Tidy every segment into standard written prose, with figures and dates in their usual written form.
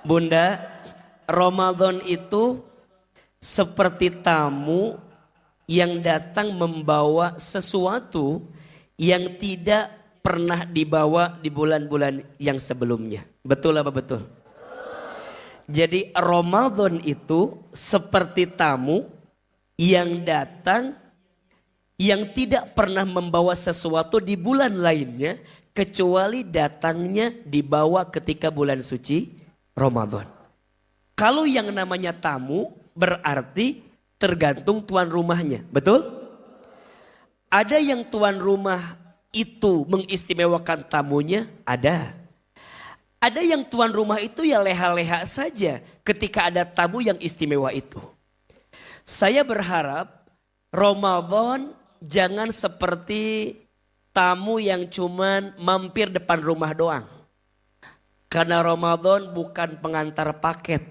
Bunda, Ramadan itu seperti tamu yang datang membawa sesuatu yang tidak pernah dibawa di bulan-bulan yang sebelumnya. Betul apa betul? Jadi Ramadan itu seperti tamu yang datang yang tidak pernah membawa sesuatu di bulan lainnya kecuali datangnya dibawa ketika bulan suci Ramadan. Kalau yang namanya tamu berarti tergantung tuan rumahnya, betul? Ada yang tuan rumah itu mengistimewakan tamunya, ada. Ada yang tuan rumah itu ya leha-leha saja ketika ada tamu yang istimewa itu. Saya berharap Ramadan jangan seperti tamu yang cuman mampir depan rumah doang. Karena Ramadan bukan pengantar paket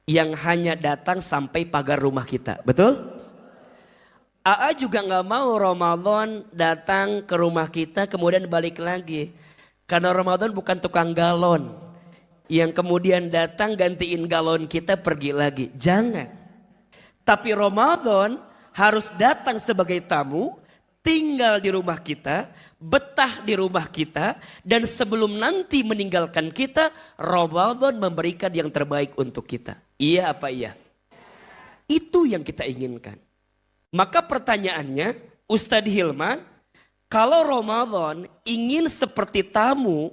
yang hanya datang sampai pagar rumah kita, betul? AA juga gak mau Ramadan datang ke rumah kita kemudian balik lagi. Karena Ramadan bukan tukang galon yang kemudian datang gantiin galon kita pergi lagi. Jangan. Tapi Ramadan harus datang sebagai tamu, tinggal di rumah kita, betah di rumah kita, dan sebelum nanti meninggalkan kita, Ramadan memberikan yang terbaik untuk kita. Iya apa iya? Itu yang kita inginkan. Maka pertanyaannya, Ustadz Hilman, kalau Ramadan ingin seperti tamu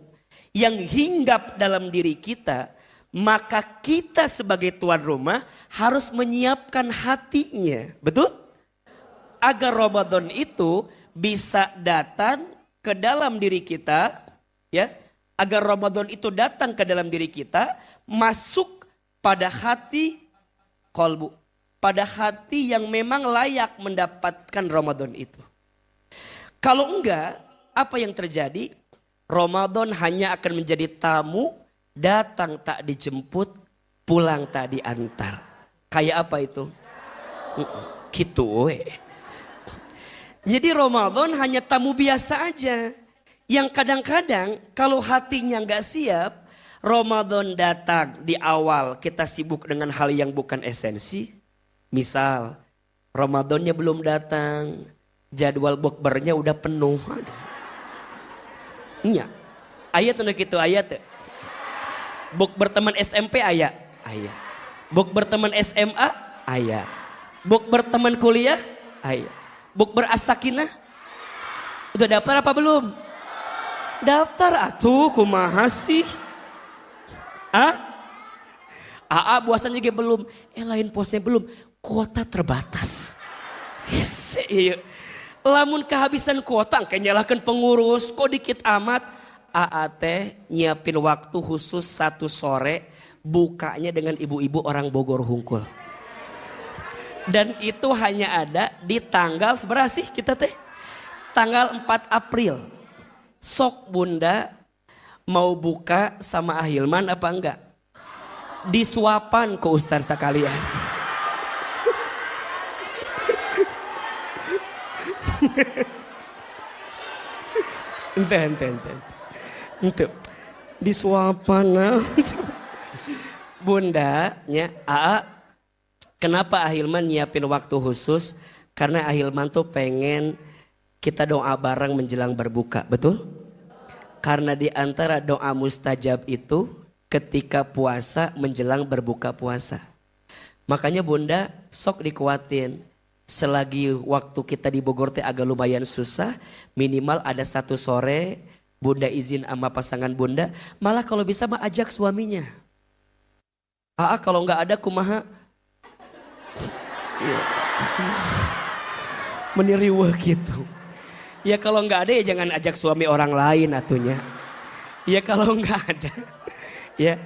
yang hinggap dalam diri kita, maka kita sebagai tuan rumah harus menyiapkan hatinya, betul? Agar Ramadan itu bisa datang ke dalam diri kita, ya, agar Ramadan itu datang ke dalam diri kita, masuk pada hati kolbu, pada hati yang memang layak mendapatkan Ramadan itu. Kalau enggak, apa yang terjadi? Ramadan hanya akan menjadi tamu, datang tak dijemput, pulang tak diantar. Kayak apa itu? Gitu we. Jadi Ramadan hanya tamu biasa aja. Yang kadang-kadang kalau hatinya gak siap, Ramadan datang di awal kita sibuk dengan hal yang bukan esensi. Misal Ramadannya belum datang, jadwal bukbernya udah penuh. Iya. Ayat untuk itu ayat. Bukber teman SMP ayat. Ayat. Bukber teman SMA ayat. Bukber teman kuliah ayat. Bukber asakinah. Udah daftar apa belum? Daftar atuh kumaha sih? AA buasan juga belum. Lain posnya belum. Kuota terbatas. Iya. Lamun kehabisan kuota angka nyalahkan pengurus. Kok dikit amat. AA teh nyiapin waktu khusus 1 sore. Bukanya dengan ibu-ibu orang Bogor Hungkul. Dan itu hanya ada di tanggal seberapa sih kita teh? Tanggal 4 April. Sok bunda mau buka sama Ahilman apa enggak? Disuapan ke Ustaz sekalian. Ente. Disuapan. Bundanya kenapa Ahilman nyiapin waktu khusus? Karena Ahilman tuh pengen kita doa bareng menjelang berbuka, betul? Karena di antara doa mustajab itu ketika puasa menjelang berbuka puasa. Makanya bunda sok dikuatin. Selagi waktu kita di Bogor teh agak lumayan susah, minimal ada 1 sore bunda izin sama pasangan bunda. Malah kalau bisa mah ajak suaminya. Kalau nggak ada kumaha? Meniriweh gitu. Ya kalau nggak ada ya jangan ajak suami orang lain atunya. Ya kalau nggak ada, ya.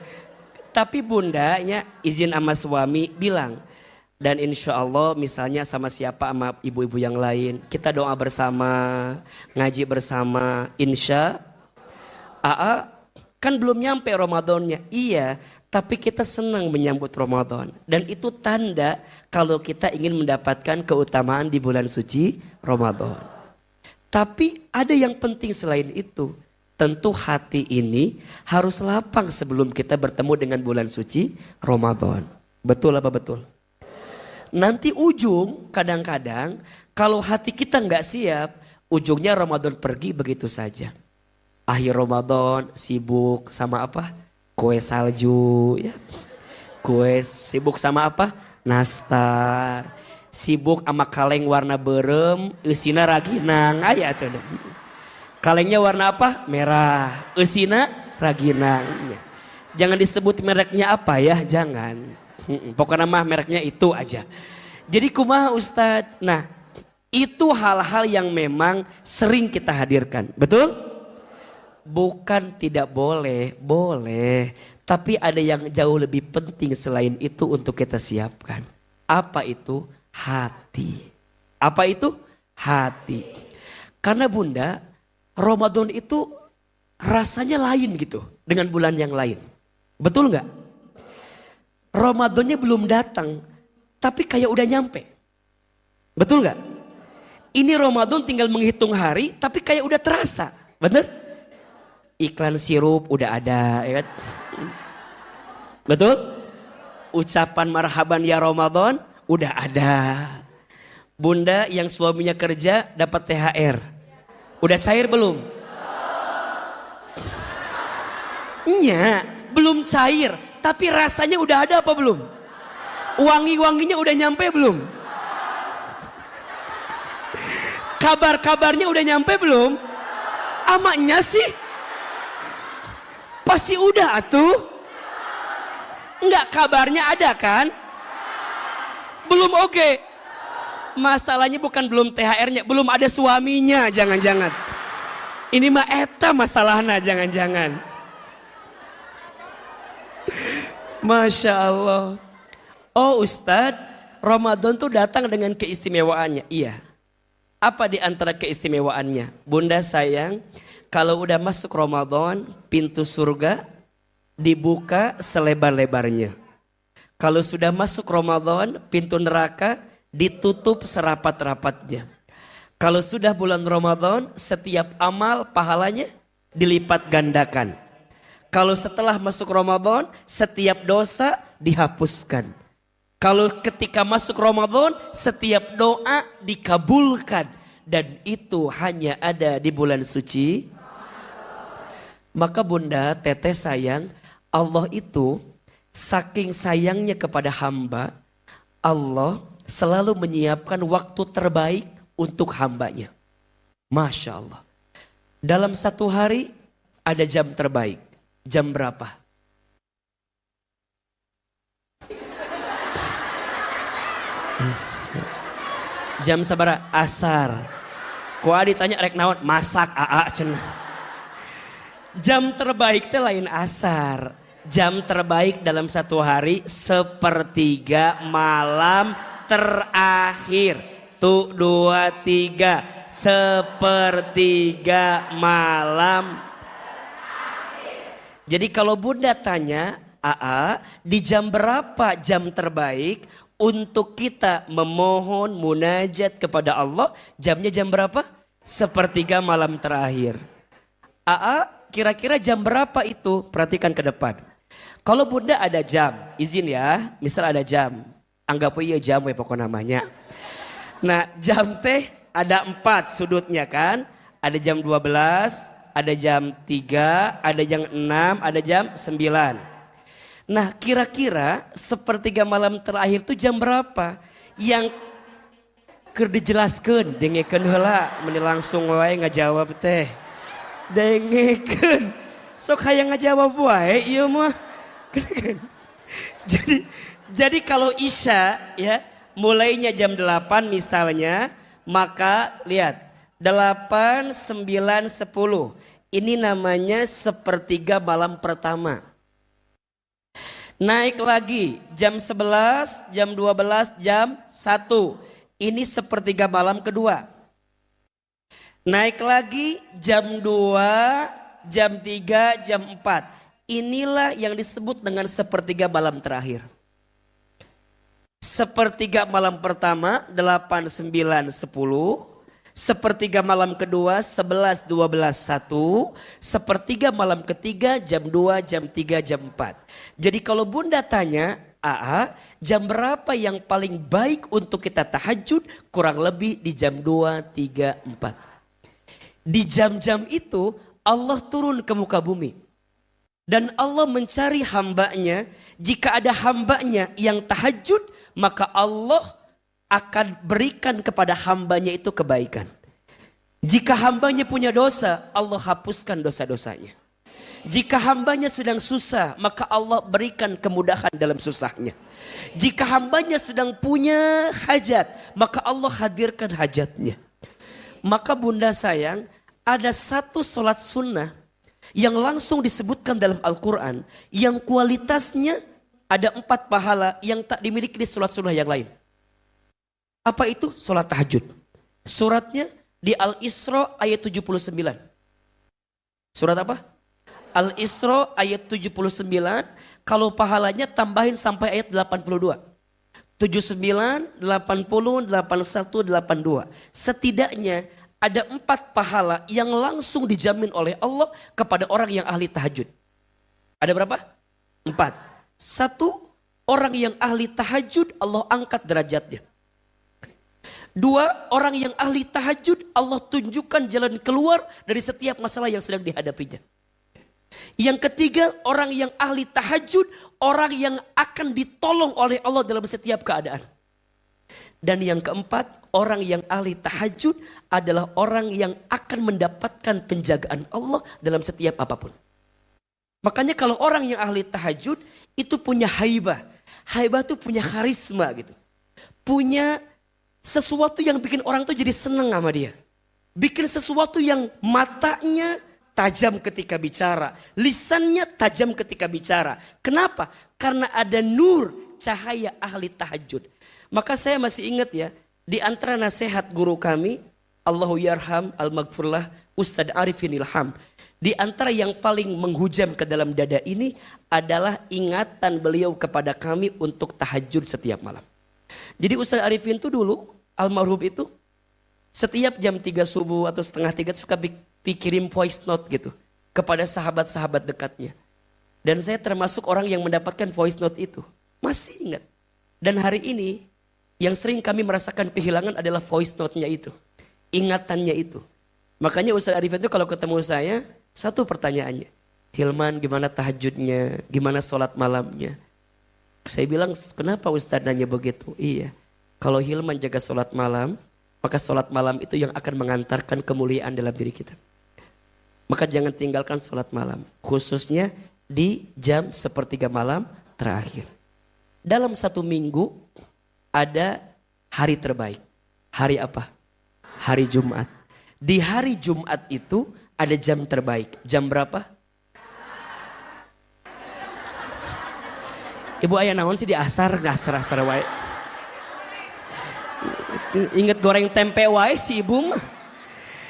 Tapi bundanya izin sama suami bilang. Dan insya Allah misalnya sama siapa sama ibu-ibu yang lain. Kita doa bersama, ngaji bersama. Insya kan belum nyampe Ramadannya. Iya, tapi kita senang menyambut Ramadan. Dan itu tanda kalau kita ingin mendapatkan keutamaan di bulan suci Ramadan. Tapi ada yang penting selain itu. Tentu hati ini harus lapang sebelum kita bertemu dengan bulan suci Ramadan. Betul apa betul? Nanti ujung kadang-kadang kalau hati kita nggak siap, ujungnya Ramadan pergi begitu saja. Akhir Ramadan sibuk sama apa? Kue salju ya. Kue sibuk sama apa? Nastar. Sibuk sama kaleng warna berem, eusina raginang. Aya tuh. Kalengnya warna apa? Merah. Eusina raginang. Jangan disebut mereknya apa ya, jangan. Pokoknya mah mereknya itu aja. Jadi kumaha Ustadz? Nah, itu hal-hal yang memang sering kita hadirkan. Betul? Bukan tidak boleh, boleh. Tapi ada yang jauh lebih penting selain itu untuk kita siapkan. Apa itu? Hati. Apa itu? Hati. Karena Bunda, Ramadan itu rasanya lain gitu dengan bulan yang lain. Betul nggak? Ramadannya belum datang, tapi kayak udah nyampe. Betul nggak? Ini Ramadan tinggal menghitung hari, tapi kayak udah terasa. Bener? Iklan sirup udah ada, ya kan? Betul? Ucapan marhaban ya Ramadan udah ada. Bunda yang suaminya kerja dapat THR. Udah cair belum? Nya, belum cair, tapi rasanya udah ada apa belum? Wangi-wanginya udah nyampe belum? Kabar-kabarnya udah nyampe belum? Amaknya sih? Pasti udah atuh. Enggak, kabarnya ada kan? Belum oke. Masalahnya bukan belum THR-nya, belum ada suaminya, jangan-jangan. Ini mah eta masalahnya, jangan-jangan. Masya Allah. Oh Ustadz, Ramadan tuh datang dengan keistimewaannya. Iya. Apa di antara keistimewaannya? Bunda sayang, kalau udah masuk Ramadan, pintu surga dibuka selebar-lebarnya. Kalau sudah masuk Ramadan, pintu neraka ditutup serapat-rapatnya. Kalau sudah bulan Ramadan, setiap amal pahalanya dilipat gandakan. Kalau setelah masuk Ramadan, setiap dosa dihapuskan. Kalau ketika masuk Ramadan, setiap doa dikabulkan. Dan itu hanya ada di bulan suci. Maka Bunda, Teteh sayang, Allah itu saking sayangnya kepada hamba, Allah selalu menyiapkan waktu terbaik untuk hambanya. Masya Allah. Dalam satu hari ada jam terbaik. Jam berapa? Jam sabaraha? Asar. Kua ditanya rek naon? Masak aa cenah. Jam terbaik teh lain asar. Jam terbaik dalam satu hari sepertiga malam terakhir. Tuh 2, 3. Sepertiga malam. Jadi kalau Bunda tanya, Aa, di jam berapa jam terbaik untuk kita memohon munajat kepada Allah? Jamnya jam berapa? Sepertiga malam terakhir. Aa, kira-kira jam berapa itu? Perhatikan ke depan. Kalau Bunda ada jam, izin ya, misal ada jam. Anggap aja jam we pokok namanya. Nah jam teh ada 4 sudutnya kan. Ada jam 12, ada jam 3, ada jam 6, ada jam 9. Nah kira-kira sepertiga malam terakhir itu jam berapa? Yang keur dijelaskeun, dengekeun heula, meni langsung wae ngajawab teh. Dengekeun. Sok hayang ngajawab wae ieu mah. Jadi kalau Isya ya mulainya jam 8 misalnya, maka lihat 8, 9, 10. Ini namanya sepertiga malam pertama. Naik lagi jam 11, jam 12, jam 1. Ini sepertiga malam kedua. Naik lagi jam 2, jam 3, jam 4. Inilah yang disebut dengan sepertiga malam terakhir. Sepertiga malam pertama 8, 9, 10. sepertiga malam kedua 11, 12, 1, sepertiga malam ketiga jam 2, jam 3, jam 4. Jadi kalau Bunda tanya, jam berapa yang paling baik untuk kita tahajud? Kurang lebih di jam 2, 3, 4. Di jam-jam itu Allah turun ke muka bumi. Dan Allah mencari hambanya. Jika ada hambanya yang tahajud, maka Allah akan berikan kepada hambanya itu kebaikan. Jika hambanya punya dosa, Allah hapuskan dosa-dosanya. Jika hambanya sedang susah, maka Allah berikan kemudahan dalam susahnya. Jika hambanya sedang punya hajat, maka Allah hadirkan hajatnya. Maka Bunda sayang, ada satu sholat sunnah yang langsung disebutkan dalam Al-Quran, yang kualitasnya ada 4 pahala yang tak dimiliki di sholat sunnah yang lain. Apa itu? Sholat tahajud. Suratnya di Al-Isra ayat 79. Surat apa? Al-Isra ayat 79. Kalau pahalanya tambahin sampai ayat 82. 79, 80, 81, 82. Setidaknya ada 4 pahala yang langsung dijamin oleh Allah kepada orang yang ahli tahajud. Ada berapa? 4. 1, orang yang ahli tahajud Allah angkat derajatnya. 2, orang yang ahli tahajud Allah tunjukkan jalan keluar dari setiap masalah yang sedang dihadapinya. Yang ketiga, orang yang ahli tahajud, orang yang akan ditolong oleh Allah dalam setiap keadaan. Dan yang keempat, orang yang ahli tahajud adalah orang yang akan mendapatkan penjagaan Allah dalam setiap apapun. Makanya kalau orang yang ahli tahajud itu punya haibah. Haibah itu punya karisma gitu. Punya sesuatu yang bikin orang tuh jadi seneng sama dia. Bikin sesuatu yang matanya tajam ketika bicara. Lisannya tajam ketika bicara. Kenapa? Karena ada nur cahaya ahli tahajud. Maka saya masih ingat ya. Di antara nasihat guru kami. Allahu yarham al-maghfurlah Ustadz Arifin Ilham. Di antara yang paling menghujam ke dalam dada ini adalah ingatan beliau kepada kami untuk tahajud setiap malam. Jadi Ustadz Arifin itu dulu, almarhum itu, setiap jam 3 subuh atau setengah 3 suka pikirin voice note gitu. Kepada sahabat-sahabat dekatnya. Dan saya termasuk orang yang mendapatkan voice note itu. Masih ingat. Dan hari ini, yang sering kami merasakan kehilangan adalah voice note-nya itu. Ingatannya itu. Makanya Ustadz Arifin itu kalau ketemu saya, satu pertanyaannya. Hilman gimana tahajudnya, gimana sholat malamnya. Saya bilang, kenapa Ustadz nanya begitu? Iya, kalau Hilman jaga sholat malam, maka sholat malam itu yang akan mengantarkan kemuliaan dalam diri kita. Maka jangan tinggalkan sholat malam, khususnya di jam sepertiga malam terakhir. Dalam 1 minggu ada hari terbaik. Hari apa? Hari Jumat. Di hari Jumat itu ada jam terbaik. Jam berapa? Ibu ayah naon sih di asar wae. Ingat goreng tempe wae si ibu mah.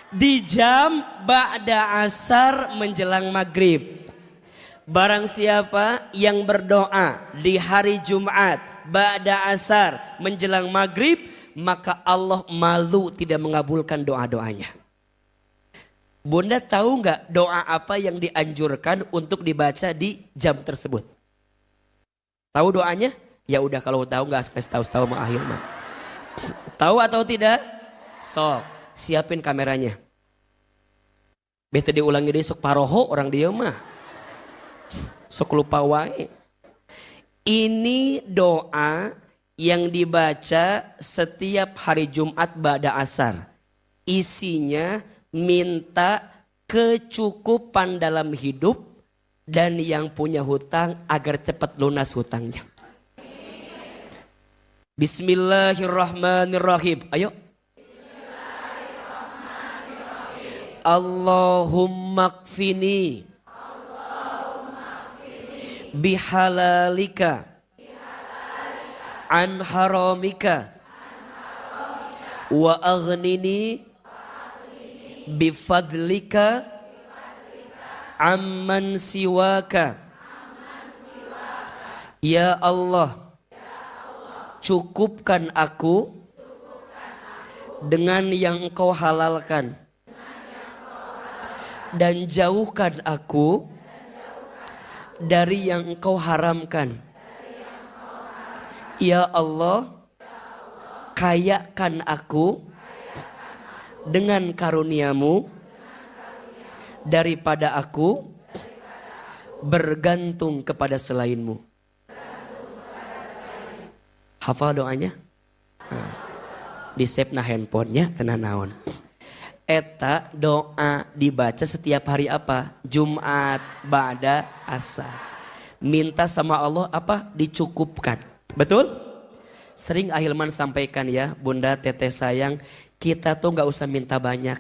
Di jam ba'da asar menjelang maghrib. Barang siapa yang berdoa di hari Jumat ba'da asar menjelang maghrib, maka Allah malu tidak mengabulkan doa-doanya. Bunda tahu nggak doa apa yang dianjurkan untuk dibaca di jam tersebut? Tahu doanya? Ya udah kalau tahu nggak kasih tahu mah Ahil mah. Tahu atau tidak? Sok, siapin kameranya. Bete diulangi deh sok paroho orang dia mah. Sok lupa wae. Ini doa yang dibaca setiap hari Jumat ba'da asar. Isinya minta kecukupan dalam hidup dan yang punya hutang agar cepat lunas hutangnya. Bismillahirrahmanirrahim. Ayo. Allahumma kfini bihalalika an haramika wa aghnini bifadlika amman siwaka. Ya Allah, cukupkan aku dengan yang engkau halalkan, dan jauhkan aku dari yang engkau haramkan. Ya Allah, kayakan aku dengan karuniamu daripada aku bergantung kepada selainmu. Hafal doanya? Di save na handphonenya tenan naon. Eta doa dibaca setiap hari apa? Jumat ba'da asar. Minta sama Allah apa? Dicukupkan. Betul? Sering Ahilman sampaikan ya, Bunda teteh sayang, kita tuh gak usah minta banyak.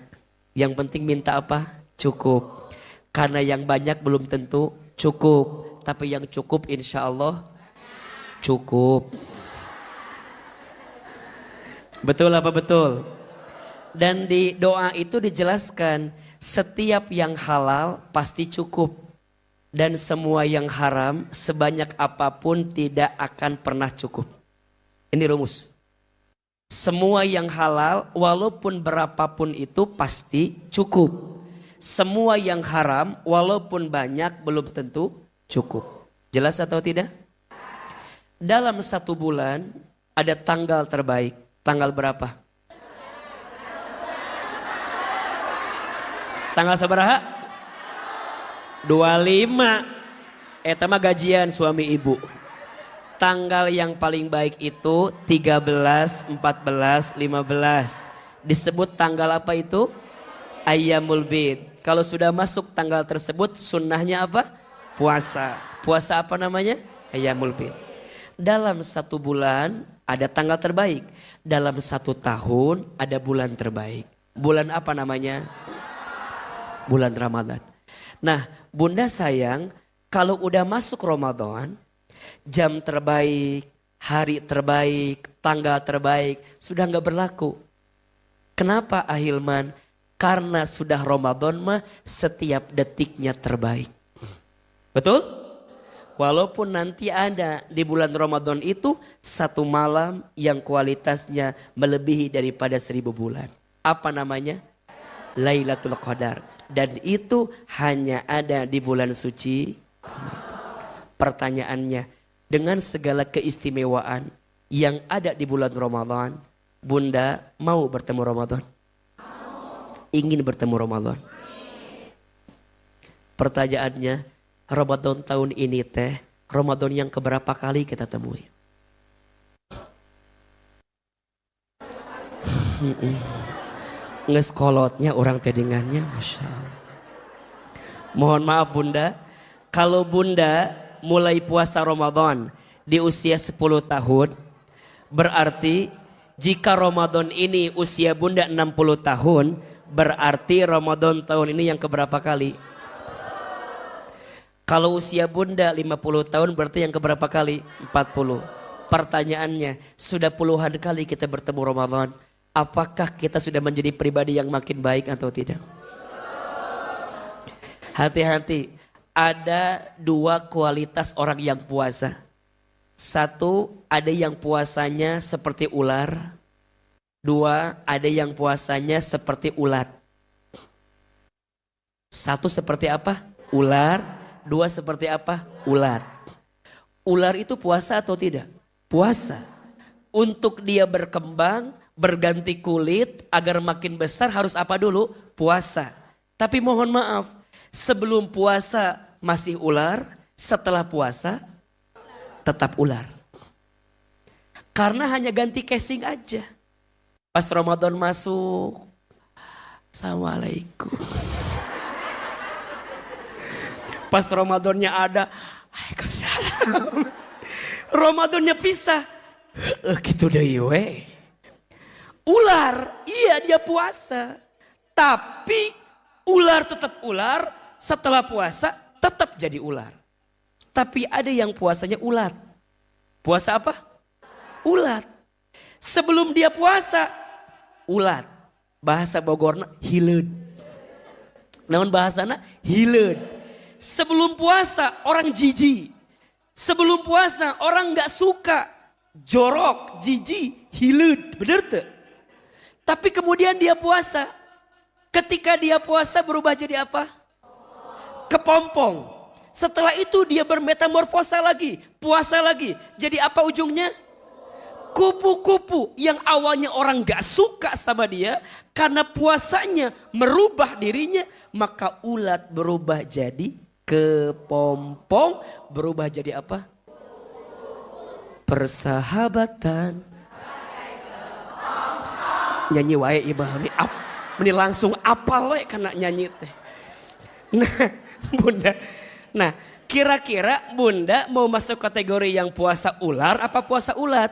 Yang penting minta apa? Cukup. Karena yang banyak belum tentu cukup. Tapi yang cukup insya Allah cukup. Betul apa betul? Dan di doa itu dijelaskan setiap yang halal pasti cukup. Dan semua yang haram sebanyak apapun tidak akan pernah cukup. Ini rumus. Semua yang halal walaupun berapapun itu pasti cukup. Semua yang haram walaupun banyak belum tentu cukup. Jelas atau tidak? Dalam satu bulan ada tanggal terbaik. Tanggal berapa? Tanggal sabaraha? 25. Eta mah gajian suami ibu. Tanggal yang paling baik itu 13, 14, 15. Disebut tanggal apa itu? Ayyamul Bid. Kalau sudah masuk tanggal tersebut sunnahnya apa? Puasa. Puasa apa namanya? Ayyamul Bid. Dalam satu bulan ada tanggal terbaik. Dalam satu tahun ada bulan terbaik. Bulan apa namanya? Bulan Ramadan. Nah, Bunda sayang, kalau udah masuk Ramadan, jam terbaik, hari terbaik, tanggal terbaik sudah nggak berlaku. Kenapa Ahilman? Karena sudah Ramadan mah setiap detiknya terbaik. Betul? Walaupun nanti ada di bulan Ramadan itu satu malam yang kualitasnya melebihi daripada 1000 bulan. Apa namanya? Lailatul Qadar. Dan itu hanya ada di bulan suci. Pertanyaannya, dengan segala keistimewaan yang ada di bulan Ramadan, Bunda mau bertemu Ramadan? Ingin bertemu Ramadan? Pertanyaannya, Ramadan tahun ini teh, Ramadan yang keberapa kali kita temui? Ngeskolotnya orang tedingannya, Masya Allah. Mohon maaf Bunda, kalau Bunda mulai puasa Ramadan di usia 10 tahun, berarti jika Ramadan ini usia Bunda 60 tahun, berarti Ramadan tahun ini yang keberapa kali? Kalau usia Bunda 50 tahun berarti yang keberapa kali? 40. Pertanyaannya, sudah puluhan kali kita bertemu Ramadan, apakah kita sudah menjadi pribadi yang makin baik atau tidak? Hati-hati, ada dua kualitas orang yang puasa. Satu, ada yang puasanya seperti ular. Dua, ada yang puasanya seperti ulat. Satu seperti apa? Ular. Dua seperti apa? Ular. Ular itu puasa atau tidak? Puasa. Untuk dia berkembang, berganti kulit, agar makin besar harus apa dulu? Puasa. Tapi mohon maaf, sebelum puasa masih ular, setelah puasa tetap ular. Karena hanya ganti casing aja. Pas Ramadan masuk, Assalamualaikum. Pas Ramadannya ada, Waalaikumsalam. Ramadannya pisah. Gitu deh we. Ular, iya dia puasa. Tapi ular tetap ular, setelah puasa tetap jadi ular. Tapi ada yang puasanya ulat. Puasa apa? Ulat. Sebelum dia puasa, ulat. Bahasa Bogorna hileud. Namun bahasana hileud. Sebelum puasa orang jijik. Sebelum puasa orang gak suka. Jorok, jijik, hileud. Bener tuh? Tapi kemudian dia puasa. Ketika dia puasa berubah jadi apa? Kepompong. Setelah itu dia bermetamorfosa lagi. Puasa lagi. Jadi apa ujungnya? Kupu-kupu yang awalnya orang gak suka sama dia. Karena puasanya merubah dirinya. Maka ulat berubah jadi kepompong. Berubah jadi apa? Persahabatan. Nyanyi wae ibah ini langsung apal we karena nyanyi teh. Nah, Bunda. Nah, kira-kira Bunda mau masuk kategori yang puasa ular apa puasa ulat?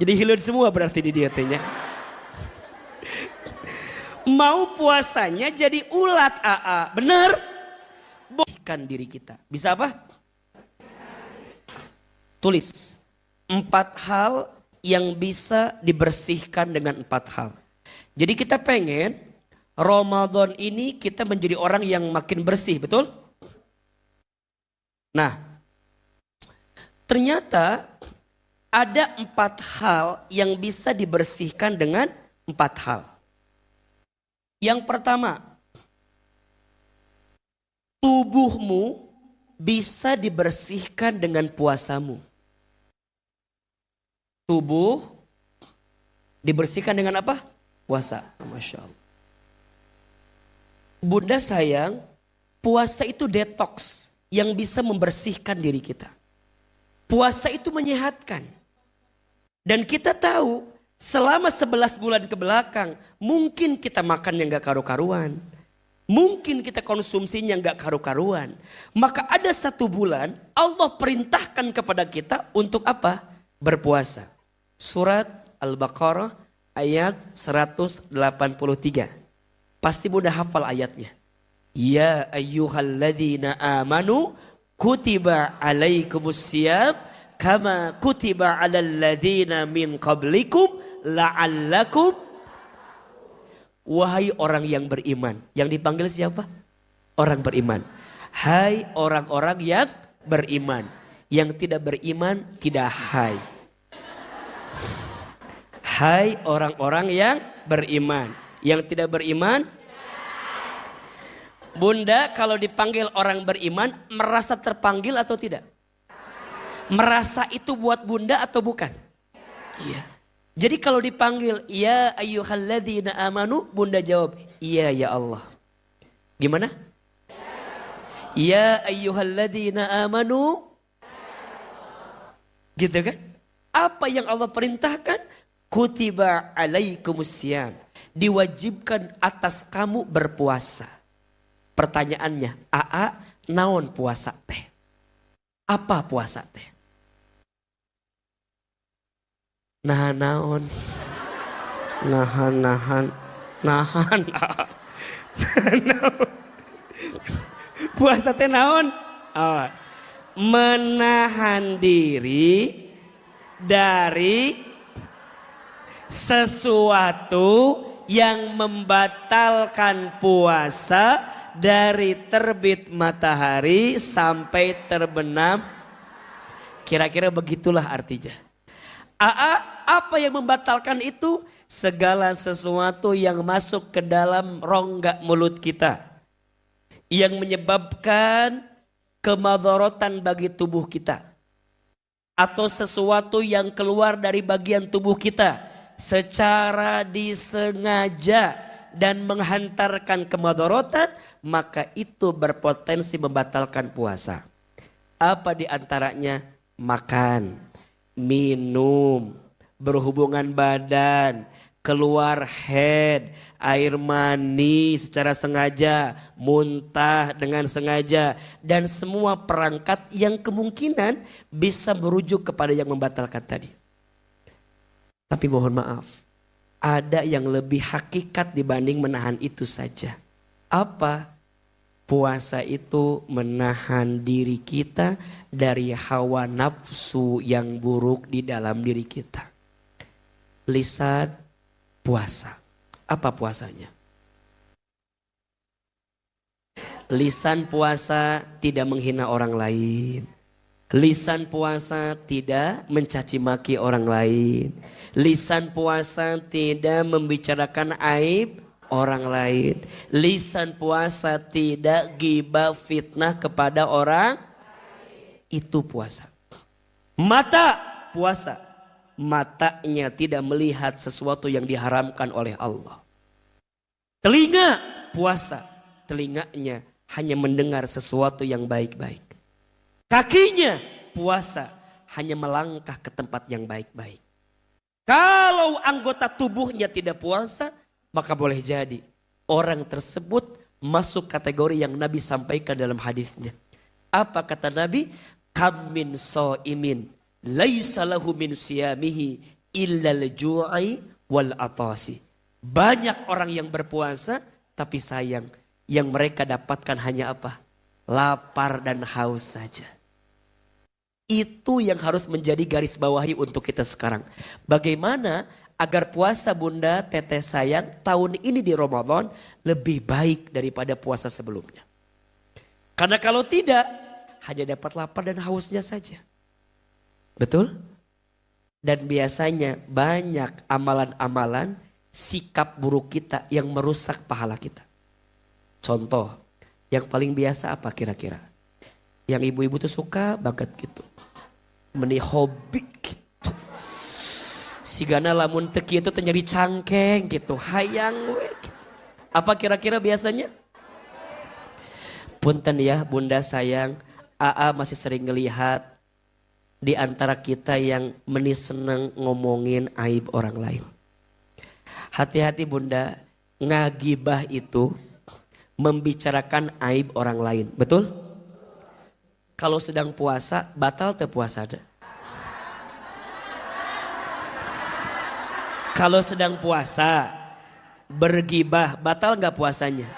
Jadi hilir semua berarti di dia tehnya. Mau puasanya jadi ulat AA, bener? Bohkan diri kita. Bisa apa? Tulis 4 hal yang bisa dibersihkan dengan 4 hal. Jadi kita pengen Ramadan ini kita menjadi orang yang makin bersih, betul? Nah, ternyata ada 4 hal yang bisa dibersihkan dengan 4 hal. Yang pertama, tubuhmu bisa dibersihkan dengan puasamu. Tubuh dibersihkan dengan apa? Puasa. Masya Allah. Bunda sayang, puasa itu detox yang bisa membersihkan diri kita. Puasa itu menyehatkan. Dan kita tahu selama 11 bulan ke belakang mungkin kita makan yang gak karu-karuan. Mungkin kita konsumsinya gak karu-karuan. Maka ada 1 bulan Allah perintahkan kepada kita untuk apa? Berpuasa. Surat Al-Baqarah ayat 183. Pasti Bunda hafal ayatnya. Ya ayyuhalladzina amanu kutiba alaikumusiyam kama kutiba alal ladzina min qablikum la'allakum. Wahai orang yang beriman. Yang dipanggil siapa? Orang beriman. Hai orang-orang yang beriman. Yang tidak beriman tidak hai. Hai orang-orang yang beriman. Yang tidak beriman. Bunda kalau dipanggil orang beriman merasa terpanggil atau tidak? Merasa itu buat Bunda atau bukan? Iya. Jadi kalau dipanggil ya ayyuhalladzina amanu, Bunda jawab iya ya Allah. Gimana? Ya ayyuhalladzina amanu. Gitu kan? Apa yang Allah perintahkan? Kutiba alaikumusiyam. Diwajibkan atas kamu berpuasa. Pertanyaannya, AA, naon puasa teh? Apa puasa teh? Nahan naon. Nahan. Puasa teh naon? Oh. Menahan diri dari sesuatu yang membatalkan puasa dari terbit matahari sampai terbenam. Kira-kira begitulah artinya. Apa yang membatalkan itu? Segala sesuatu yang masuk ke dalam rongga mulut kita. Yang menyebabkan kemadharatan bagi tubuh kita. Atau sesuatu yang keluar dari bagian tubuh kita. Secara disengaja dan menghantarkan kemadharatan, maka itu berpotensi membatalkan puasa. Apa di antaranya? Makan, minum, berhubungan badan, keluar head, air mani secara sengaja, muntah dengan sengaja, dan semua perangkat yang kemungkinan bisa merujuk kepada yang membatalkan tadi. Tapi mohon maaf, ada yang lebih hakikat dibanding menahan itu saja. Apa? Puasa itu menahan diri kita dari hawa nafsu yang buruk di dalam diri kita. Lisan puasa. Apa puasanya? Lisan puasa tidak menghina orang lain. Lisan puasa tidak mencaci maki orang lain. Lisan puasa tidak membicarakan aib orang lain. Lisan puasa tidak ghibah fitnah kepada orang. Itu puasa. Mata puasa. Matanya tidak melihat sesuatu yang diharamkan oleh Allah. Telinga puasa. Telinganya hanya mendengar sesuatu yang baik-baik. Kakinya puasa hanya melangkah ke tempat yang baik-baik. Kalau anggota tubuhnya tidak puasa, maka boleh jadi orang tersebut masuk kategori yang Nabi sampaikan dalam hadisnya. Apa kata Nabi? Kam min shaimin laisa lahu min siyamihi illa al-ju'i wal atasi. Banyak orang yang berpuasa tapi sayang yang mereka dapatkan hanya apa? Lapar dan haus saja. Itu yang harus menjadi garis bawahi untuk kita sekarang. Bagaimana agar puasa bunda teteh sayang tahun ini di Ramadan lebih baik daripada puasa sebelumnya. Karena kalau tidak, hanya dapat lapar dan hausnya saja. Betul? Dan biasanya banyak amalan-amalan sikap buruk kita yang merusak pahala kita. Contoh, yang paling biasa apa kira-kira? Yang ibu-ibu tuh suka banget gitu. Meni hobi gitu. Sigana lamun teki itu terjadi cangkeng gitu. Hayang we gitu. Apa kira-kira biasanya? Punten ya bunda sayang. AA masih sering ngelihat di antara kita yang meni seneng ngomongin aib orang lain. Hati-hati bunda. Ngagibah itu membicarakan aib orang lain. Betul? Kalau sedang puasa, batal teu puasa ada. Kalau sedang puasa, bergibah, batal gak puasanya?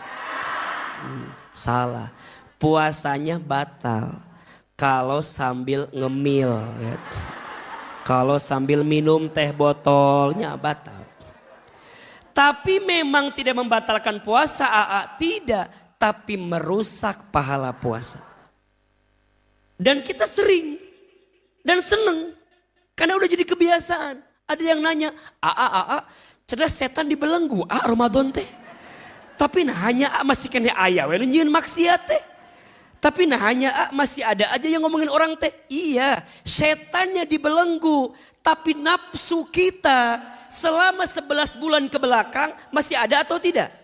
Salah. Puasanya batal. Kalau sambil ngemil. Ya. Kalau sambil minum teh botolnya batal. Tapi memang tidak membatalkan puasa, tidak. Tapi merusak pahala puasa. Dan kita sering dan seneng karena udah jadi kebiasaan. Ada yang nanya, cerdas setan dibelenggu, Ramadan teh. Tapi nah hanya masih kena ayah, nyieun maksiat teh. Tapi nah hanya masih ada aja yang ngomongin orang teh. Iya, setannya dibelenggu, tapi nafsu kita selama 11 bulan ke belakang masih ada atau tidak?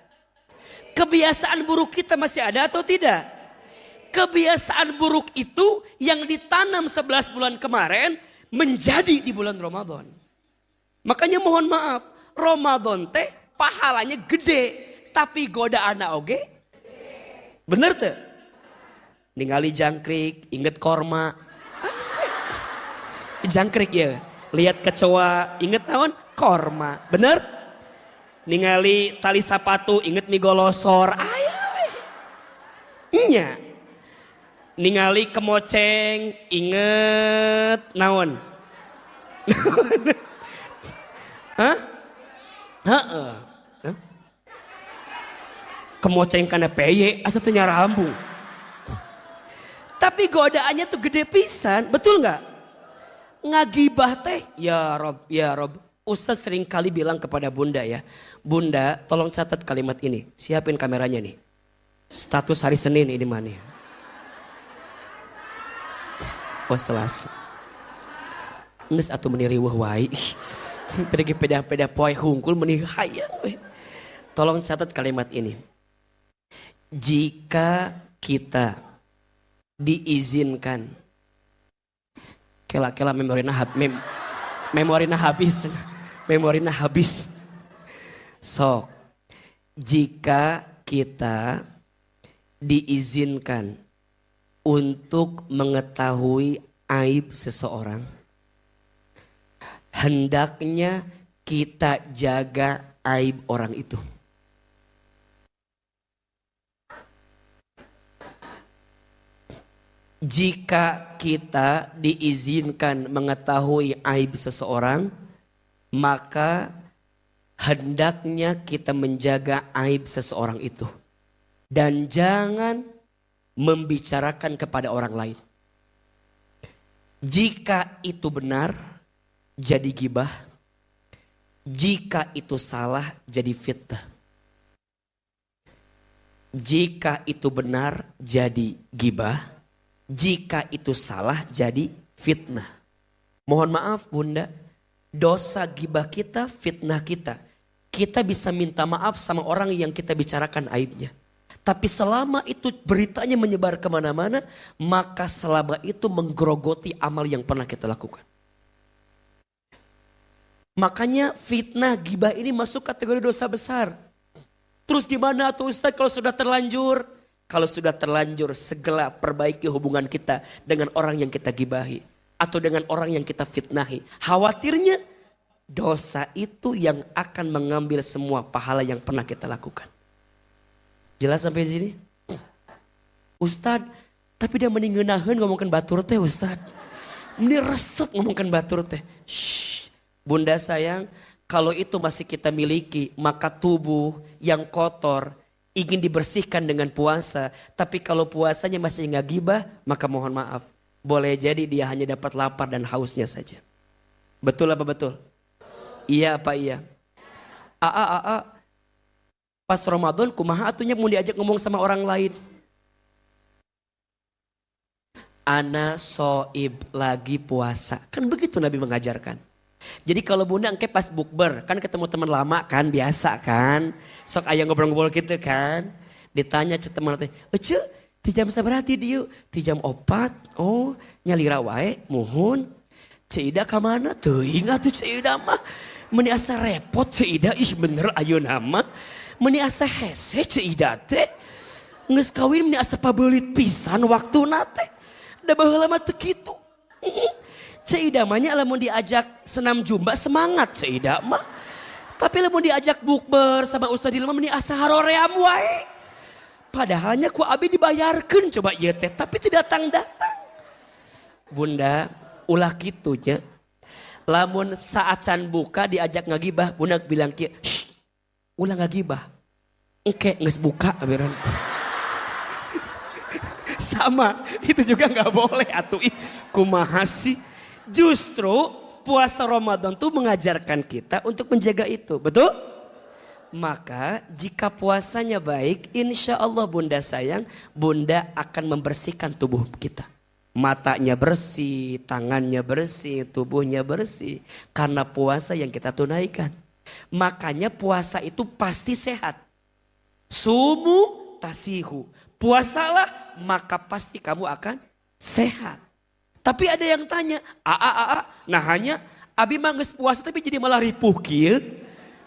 Kebiasaan buruk kita masih ada atau tidak? Kebiasaan buruk itu yang ditanam 11 bulan kemarin menjadi di bulan Ramadan. Makanya mohon maaf, Ramadan teh pahalanya gede, tapi godaan oge. Bener tuh? Ningali jangkrik, inget korma. Jangkrik ya, lihat kecoa, inget naon? Korma. Bener? Ningali tali sapatu, inget mie golosor. Iya. Ningali kemoceng, inget naon? Hah? Heeh. Kemoceng kana peye asa teu nyarambung. Tapi godaannya tuh gede pisan, betul nggak? Ngagibah teh, ya Rob. Ustaz sering kali bilang kepada bunda ya, bunda tolong catat kalimat ini, siapin kameranya nih. Status hari Senin ini mana? Selasa. Nges atuh meni riweuh wae. Peda poe hungkul meni hayang we. Tolong catat kalimat ini. Jika kita diizinkan kela-kela memorina habis. Sok. Jika kita diizinkan untuk mengetahui aib seseorang, hendaknya kita jaga aib orang itu. Jika kita diizinkan mengetahui aib seseorang, maka hendaknya kita menjaga aib seseorang itu. Dan jangan membicarakan kepada orang lain. Jika itu benar, jadi gibah. Jika itu salah, jadi fitnah. Jika itu benar, jadi gibah. Jika itu salah, jadi fitnah. Mohon maaf bunda, dosa gibah kita, fitnah kita. Kita bisa minta maaf sama orang yang kita bicarakan aibnya. Tapi selama itu beritanya menyebar kemana-mana, maka selama itu menggerogoti amal yang pernah kita lakukan. Makanya fitnah gibah ini masuk kategori dosa besar. Terus gimana tuh Ustaz kalau sudah terlanjur? Kalau sudah terlanjur segera perbaiki hubungan kita dengan orang yang kita gibahi. Atau dengan orang yang kita fitnahi. Khawatirnya dosa itu yang akan mengambil semua pahala yang pernah kita lakukan. Jelas sampai sini? Ustaz, tapi dia meninggenahan ngomongkan batur teh Ustaz. Ini resep ngomongkan batur teh. Shhh. Bunda sayang, kalau itu masih kita miliki, maka tubuh yang kotor ingin dibersihkan dengan puasa. Tapi kalau puasanya masih nggak gibah, maka mohon maaf. Boleh jadi dia hanya dapat lapar dan hausnya saja. Betul apa betul? Iya apa iya? Pas Ramadan kumaha atunya mau diajak ngomong sama orang lain. Ana soib lagi puasa. Kan begitu Nabi mengajarkan. Jadi kalau bunda engke pas bukber, kan ketemu teman lama kan biasa kan. Sok aya ngobrol-ngobrol gitu kan. Ditanya ke teman teh, "Ece, ti jam sabarati dieu?" "Ti jam 4." "Oh, nyalira wae, muhun." "Ceida ka mana?" "Teuing atuh ceida mah. Meuni asa repot ceida, ih bener ayeuna mah. Meuni asa hese ceida teh. Geus kawin meuni asa pabeulit pisan waktuna teh. Da baheula mah teu kitu." Ceida mahnya lamun diajak senam jumba semangat ceida mah. Tapi lamun diajak bukber sama Ustaz Dilma meni asa haroream wae. Padahalnya ku abi dibayarkeun coba ieu teh tapi tidak datang-datang. Bunda, ulah kitu nya. Lamun saacan buka diajak ngagibah, bunda bilang kieu, "Shh, ulah ngagibah." Engke geus buka aberan. Sama, itu juga enggak boleh atuh ih. Kumaha sih? Justru puasa Ramadan tuh mengajarkan kita untuk menjaga itu, betul? Maka jika puasanya baik, insya Allah bunda sayang, bunda akan membersihkan tubuh kita. Matanya bersih, tangannya bersih, tubuhnya bersih. Karena puasa yang kita tunaikan. Makanya puasa itu pasti sehat. Sumu tasihu. Puasalah maka pasti kamu akan sehat. Tapi ada yang tanya, nah hanya abi mah geus puasa tapi jadi malah ripuh kieu,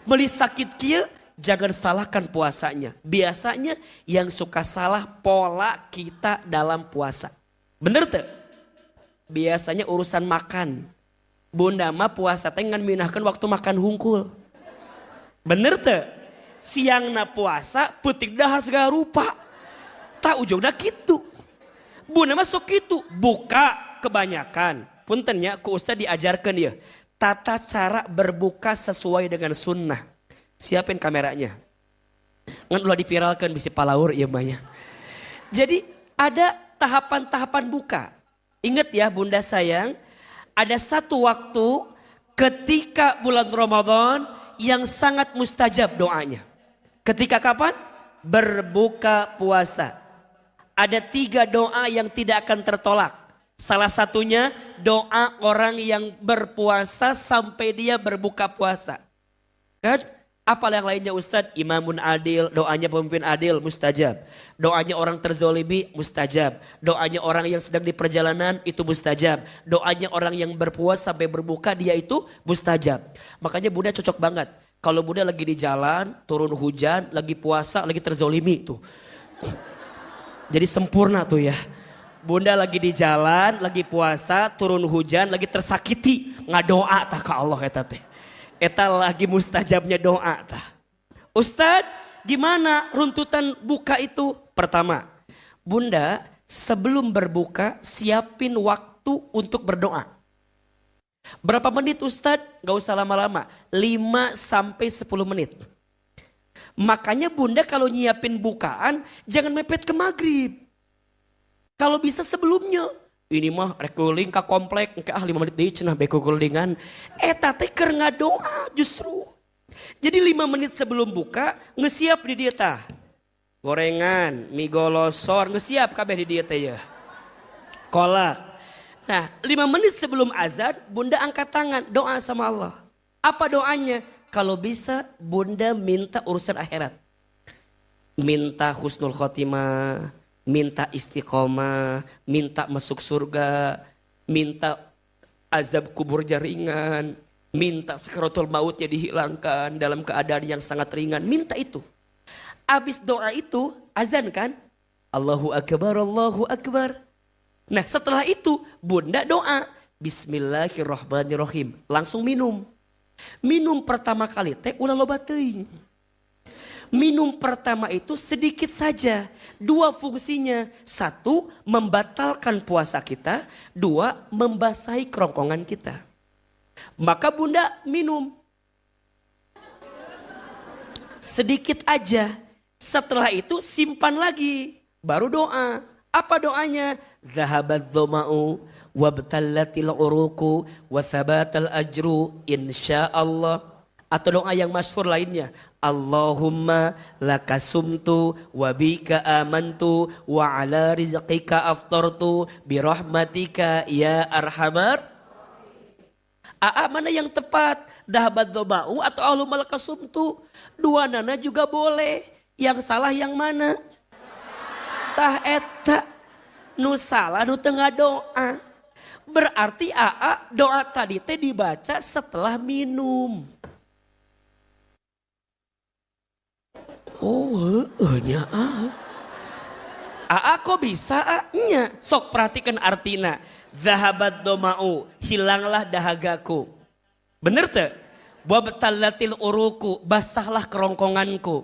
meuli sakit kieu, jangan salahkan puasanya. Biasanya yang suka salah pola kita dalam puasa. Bener tuh? Biasanya urusan makan. Bunda mah puasa teh ngan minahkeun waktu makan hungkul. Bener tuh? Siangna puasa peutik dahar segala rupa. Tak ujungna kitu. Bunda mah sok kitu, buka kebanyakan. Puntennya ku Ustaz diajarkan ya. Tata cara berbuka sesuai dengan sunnah. Siapin kameranya. Ngan ulah dipiralkan bisi palaur ieu mah nya. Jadi ada tahapan-tahapan buka. Ingat ya bunda sayang. Ada satu waktu ketika bulan Ramadan yang sangat mustajab doanya. Ketika kapan? Berbuka puasa. Ada 3 doa yang tidak akan tertolak. Salah satunya doa orang yang berpuasa sampai dia berbuka puasa. Kan? Apa yang lainnya Ustadz? Imamun adil, doanya pemimpin adil, mustajab. Doanya orang terzolimi, mustajab. Doanya orang yang sedang di perjalanan, itu mustajab. Doanya orang yang berpuasa sampai berbuka, dia itu mustajab. Makanya bunda cocok banget. Kalau bunda lagi di jalan, turun hujan, lagi puasa, lagi terzolimi tuh. Jadi sempurna tuh ya. Bunda lagi di jalan, lagi puasa, turun hujan, lagi tersakiti, ngadoa tah ka Allah eta teh. Eta lagi mustajabnya doa tah. Ustadz, gimana runtutan buka itu? Pertama, bunda sebelum berbuka siapin waktu untuk berdoa. Berapa menit Ustadz? Gak usah lama-lama, 5 sampai 10 menit. Makanya bunda kalau nyiapin bukaan jangan mepet ke maghrib. Kalau bisa sebelumnya, ini mah rekuling ka komplek engke 5 menit deui cenah beko kulingan. Eta teh keur ngadoa justru. Jadi 5 menit sebelum buka ngesiap di dieu tah. Gorengan, mie golosor ngesiap kabeh di dieu teh ya. Kolak. Nah, 5 menit sebelum azan Bunda angkat tangan doa sama Allah. Apa doanya? Kalau bisa Bunda minta urusan akhirat. Minta husnul khotimah, minta istiqomah, minta masuk surga, minta azab kubur ringan, minta sakaratul mautnya dihilangkan dalam keadaan yang sangat ringan. Minta itu. Habis doa itu azan kan? Allahu Akbar, Allahu Akbar. Nah setelah itu Bunda doa. Bismillahirrahmanirrahim. Langsung minum. Minum pertama kali teh ulah loba teuing. Minum pertama itu sedikit saja. 2 fungsinya. 1, membatalkan puasa kita. 2, membasahi kerongkongan kita. Maka Bunda minum. Sedikit aja. Setelah itu simpan lagi. Baru doa. Apa doanya? Zahabat dhoma'u wabtallatil uruku wa thabatal ajru insyaallah. Atau doa yang masyhur lainnya. Allahumma lakasumtu wa bika amantu wa ala rizqika aftartu birahmatika ya arhamar. Mana yang tepat? Dhahabat dhoma'u atau Allahumma lakasumtu? 2 nana juga boleh. Yang salah yang mana? Tah eta nu salah nu tengah doa. Berarti doa tadi teh dibaca setelah minum. Oh, nya kok bisa nya? Sok perhatikan artina. Zahabat doma'u, hilanglah dahagaku. Bener teh? Wa batallatil uruku, basahlah kerongkonganku.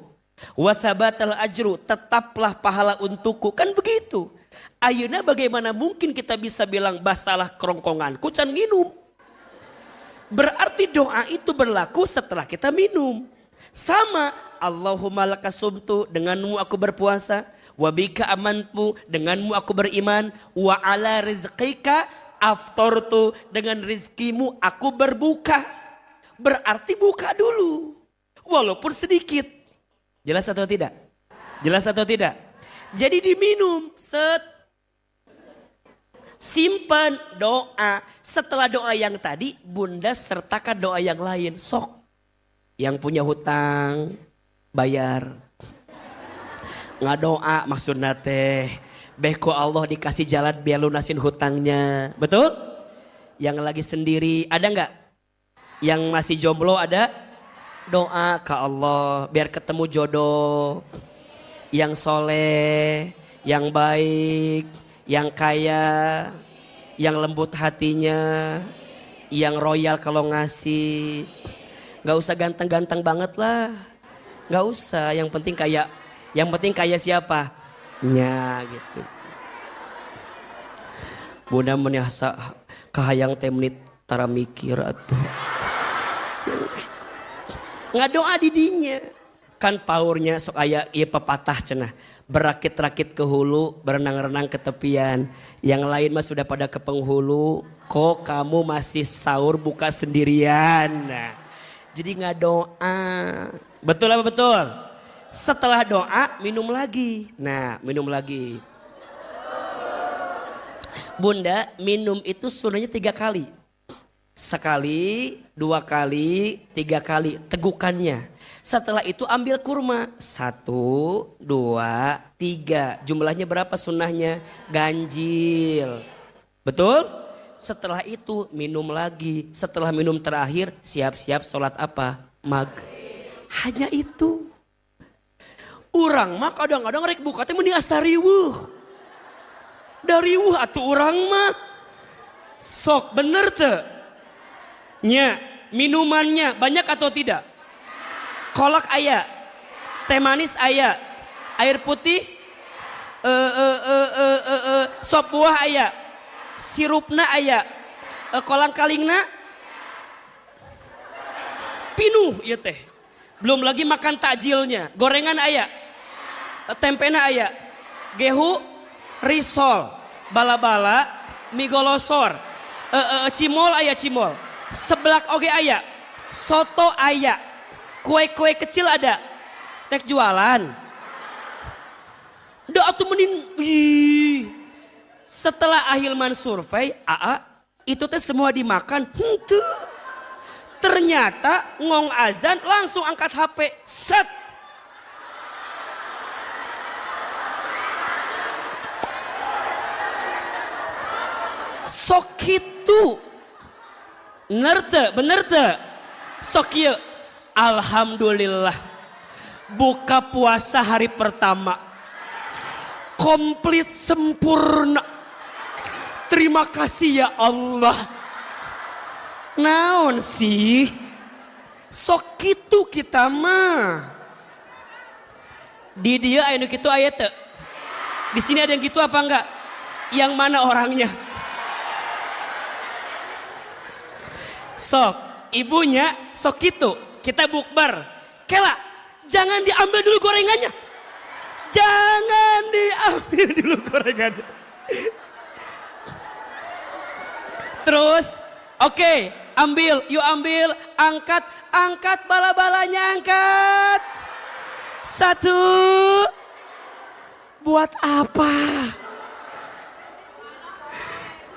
Wa thabatal ajru, tetaplah pahala untukku. Kan begitu. Ayeuna bagaimana mungkin kita bisa bilang basahlah kerongkonganku can minum? Berarti doa itu berlaku setelah kita minum. Sama, Allahumma lakasumtu, denganmu aku berpuasa, wa bika amantu, denganmu aku beriman, wa ala rizqika aftartu, dengan rizkimu aku berbuka. Berarti buka dulu, walaupun sedikit. Jelas atau tidak? Jelas atau tidak? Jadi diminum, simpan doa. Setelah doa yang tadi, Bunda sertakan doa yang lain. Sok. Yang punya hutang bayar. Ngadoa maksudna teh beko Allah dikasih jalan biar lunasin hutangnya. Betul? Yang lagi sendiri ada enggak? Yang masih jomblo ada? Doa ke Allah biar ketemu jodoh yang soleh, yang baik, yang kaya, yang lembut hatinya, yang royal kalau ngasih. Gak usah ganteng-ganteng banget lah. Gak usah, yang penting kaya siapa? Nya gitu. Bunda menyasa kahayang teh menit tara mikir atuh. Ngadoa di dinya. Kan paurnya sok aya ieu pepatah cenah. Berakit-rakit ke hulu, berenang-renang ke tepian. Yang lain mah sudah pada ke penghulu, kok kamu masih sahur buka sendirian. Nah. Jadi ngadoa. Betul apa betul? Setelah doa minum lagi. Nah minum lagi. Bunda minum itu sunahnya 3 kali. Sekali, 2 kali, 3 kali. Tegukannya. Setelah itu ambil kurma. 1, 2, 3. Jumlahnya berapa sunahnya? Ganjil. Betul? Setelah itu minum lagi. Setelah minum terakhir siap-siap sholat apa? Maghrib. Hanya itu. Urang mah kadang-kadang rek buka teh mending asa riweuh. Dariweuh atuh urang mah. Sok bener teu? Nya, minumannya banyak atau tidak? Kolak aya. Teh manis aya. Air putih sop buah aya. Sirupna aya, kolang kalingna pinuh ieu teh. Belum lagi makan takjilnya, gorengan aya, tempena aya, gehu, risol, bala-bala, mie golosor. Cimol aya cimol. Seblak oge aya. Soto aya. Kue-kue kecil ada. Rek jualan. Da atuh mending. Setelah Ahilman survei, itu teh semua dimakan. Henteu. Ternyata ngong azan langsung angkat HP. Set. Sok kitu. Bener teu? Sok kieu. Alhamdulillah. Buka puasa hari pertama. Komplit sempurna. Terima kasih ya Allah. Naon sih? Sok kitu kita mah. Di dia anu kitu aya teu? Di sini ada yang gitu apa enggak? Yang mana orangnya? Sok, ibunya sok gitu. Kita bukber. Kela, jangan diambil dulu gorengannya. Jangan diambil dulu gorengannya. Terus, oke, ambil, yuk ambil, angkat bala-balanya angkat. Satu. Buat apa?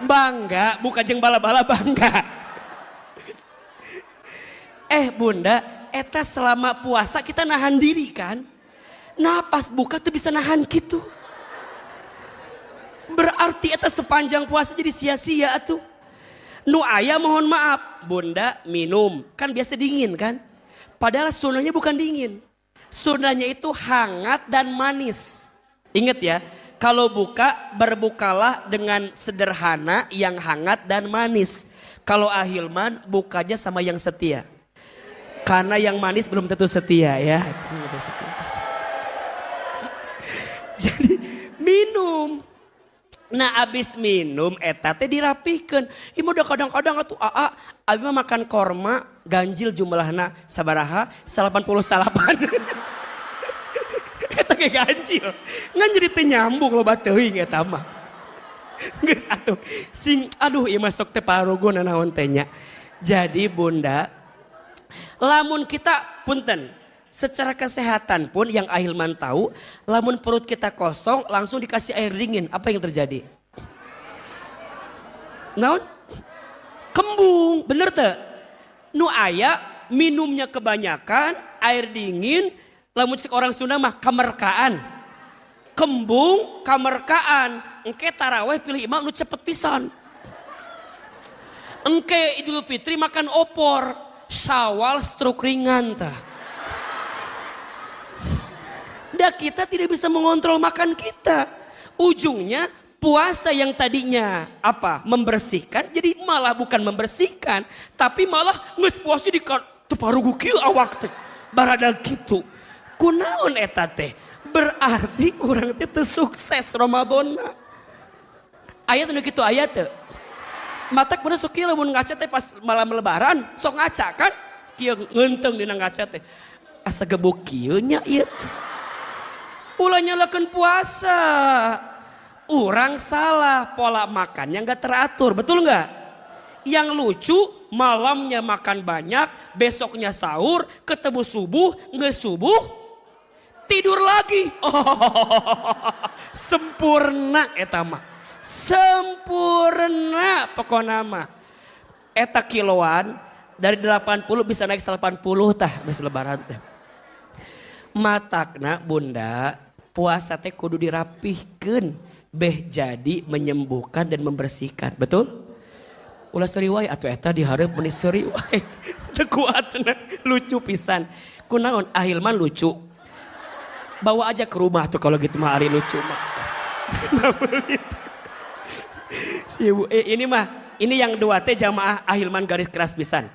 Bangga, bukan jeng bala-bala bangga. Bunda, eta selama puasa kita nahan diri kan? Nah pas buka tuh bisa nahan gitu. Berarti eta sepanjang puasa jadi sia-sia tuh. Nu aya mohon maaf, Bunda minum, kan biasa dingin kan? Padahal sunahnya bukan dingin. Sunahnya itu hangat dan manis. Ingat ya, kalau buka berbukalah dengan sederhana yang hangat dan manis. Kalau Ahilman bukanya sama yang setia. Karena yang manis belum tentu setia ya. Jadi minum. Nah abis minum eta teh dirapihkeun. Ieu udah kadang-kadang atuh abi mah makan korma ganjil jumlahna sabaraha 88. Eta ge ganjil. Ngan jadi teu nyambung loba teuing eta mah. Geus atuh sing aduh ieu mah sok teh parugun naon teh nya. Jadi Bunda, lamun kita punten secara kesehatan pun yang Ahilman tahu, lamun perut kita kosong langsung dikasih air dingin, apa yang terjadi? Naon? Kembung, bener teh? Nu aya minumnya kebanyakan, air dingin, lamun cek orang Sunda mah kamerkaan. Kembung, kamerkaan, engke taraweh pilih imam nu cepet pisan. Engke Idul Fitri makan opor. Syawal stroke ringan tah. Dah kita tidak bisa mengontrol makan kita. Ujungnya puasa yang tadinya apa? Membersihkan jadi malah bukan membersihkan, tapi malah geus puasa di teparugu kieu awak teh. Barada kitu. Kunaon eta teh? Berarti urang teh teu sukses Ramadonna. Aya teh kitu aya teu? Matak bener sok kieu lamun ngaca teh pas malam lebaran sok ngaca kan kieu ngeunteung dina ngaca teh asa gebuk kieu nya ieu ulah nyalakeun puasa urang salah pola makannya enggak teratur betul enggak yang lucu malamnya makan banyak besoknya sahur ketemu subuh geus subuh tidur lagi sempurna eta mah sempurna pokoknya mah eta kiloan dari 80 bisa naik 80 tah geus lebaran teh. Matakna Bunda puasa teh kudu dirapihkeun beh jadi menyembuhkan dan membersihkan. Betul? Ulah seuri wae atuh eta dihareup meni seuri wae. Teu kuat cenah lucu pisan. Kunaon Ahilman lucu. Bawa aja ke rumah tuh kalau gitu mah ari lucu mah. Si ibu, ini yang dua teh jamaah Ahilman garis keras pisan.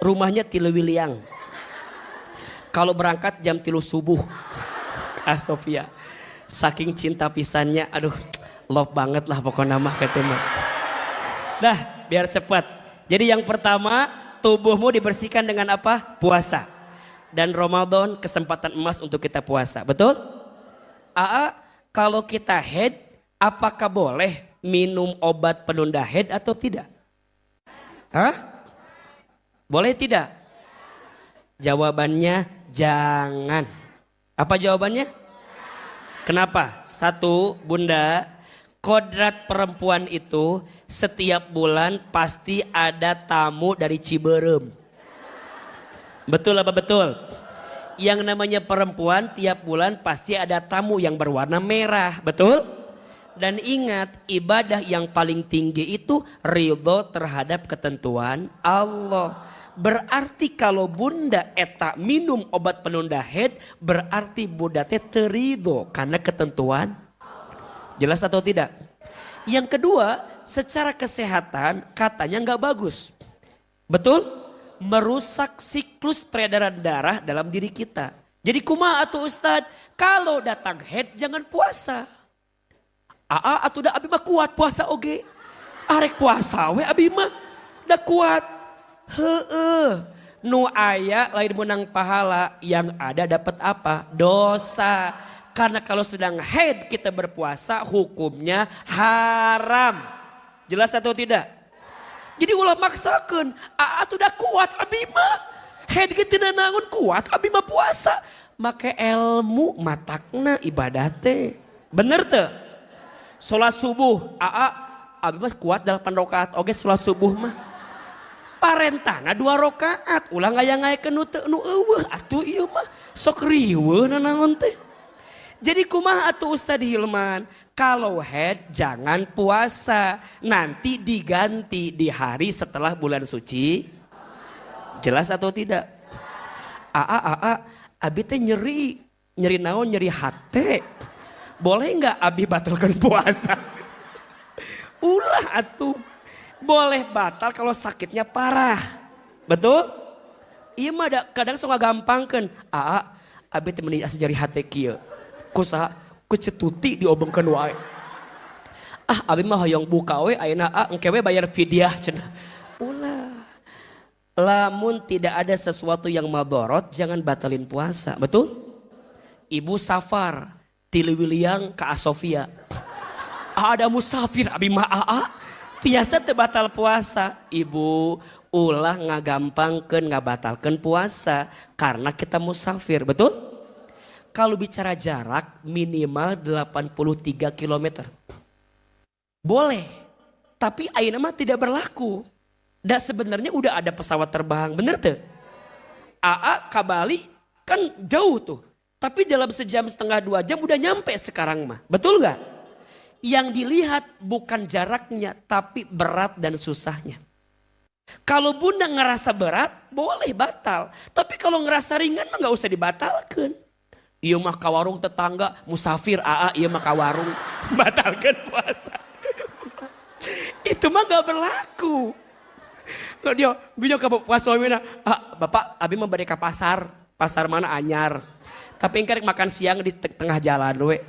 Rumahnya ti Leuwiliang. Kalau berangkat jam 3 subuh. Sofia. Saking cinta pisannya, aduh, love banget lah pokoknya mah ketemu. Dah, biar cepat. Jadi yang pertama, tubuhmu dibersihkan dengan apa? Puasa. Dan Ramadan kesempatan emas untuk kita puasa. Betul? Kalau kita haid, apakah boleh minum obat penunda haid atau tidak? Hah? Boleh tidak? Jawabannya jangan. Apa jawabannya? Kenapa? Satu, Bunda, kodrat perempuan itu setiap bulan pasti ada tamu dari Ciberem. Betul apa betul? Yang namanya perempuan tiap bulan pasti ada tamu yang berwarna merah. Betul? Dan ingat, ibadah yang paling tinggi itu ridho terhadap ketentuan Allah. Berarti kalau bunda eta minum obat penunda haid, berarti bunda teh terido karena ketentuan. Jelas atau tidak? Yang kedua, secara kesehatan katanya nggak bagus. Betul? Merusak siklus peredaran darah dalam diri kita. Jadi kumaha atuh Ustad? Kalau datang haid jangan puasa. Atuh da abi mah kuat puasa oge. Arek puasa we abi mah da kuat. Heueuh. Nu aya lain menang pahala, yang ada dapat apa? Dosa. Karena kalau sedang haid kita berpuasa hukumnya haram. Jelas atau tidak? Jadi ulah maksakeun, atuh da kuat abi mah. Haid ge teu naon kuat, abi mah puasa. Make ilmu matakna ibadah teh. Bener teu? Salat subuh, abi mah kuat 8 rakaat oge salat subuh mah. Parentana 2 rakaat, ulah ngaya-ngayakeun nu eueuh atuh ieu mah sok riweuh naon teh. Jadi kumaha atuh Ustaz Hilman? Kalau haid jangan puasa, nanti diganti di hari setelah bulan suci. Jelas atau tidak? Abi teh nyeri naon, nyeri hate. Boleh nggak abi batalkan puasa? Ulah atuh. Boleh batal kalau sakitnya parah. Betul? Iya mah kadang suka gampangkan. Abi teh meuni asa nyeri hate kieu. Kusaha? Kucetuti diobongkeun wae. Abi mah hoyong buka we ayeuna engke we bayar fidyah cenah. Ulah. Lamun tidak ada sesuatu yang madorot jangan batalin puasa. Betul? Ibu safar ti Leuwiliang ka Asofia. Ada musafir abi mah tiasa teu batal puasa. Ibu ulah ngagampangkeun ngabatalkeun puasa karena kita musafir. Betul? Kalau bicara jarak minimal 83 km. Boleh. Tapi ayeuna mah tidak berlaku. Dan sebenarnya udah ada pesawat terbang. Bener tuh? Ka Bali kan jauh tuh. Tapi dalam sejam setengah 2 jam udah nyampe sekarang mah. Betul gak? Yang dilihat bukan jaraknya tapi berat dan susahnya. Kalau bunda ngerasa berat boleh batal. Tapi kalau ngerasa ringan mah gak usah dibatalkan. Iya mah ka warung tetangga musafir iya mah ka warung batalkan puasa. Itu mah gak berlaku. Dia bisa ke puasa mina, bapak abi mah bade ka pasar mana anyar. Tapi engke makan siang di tengah jalan we.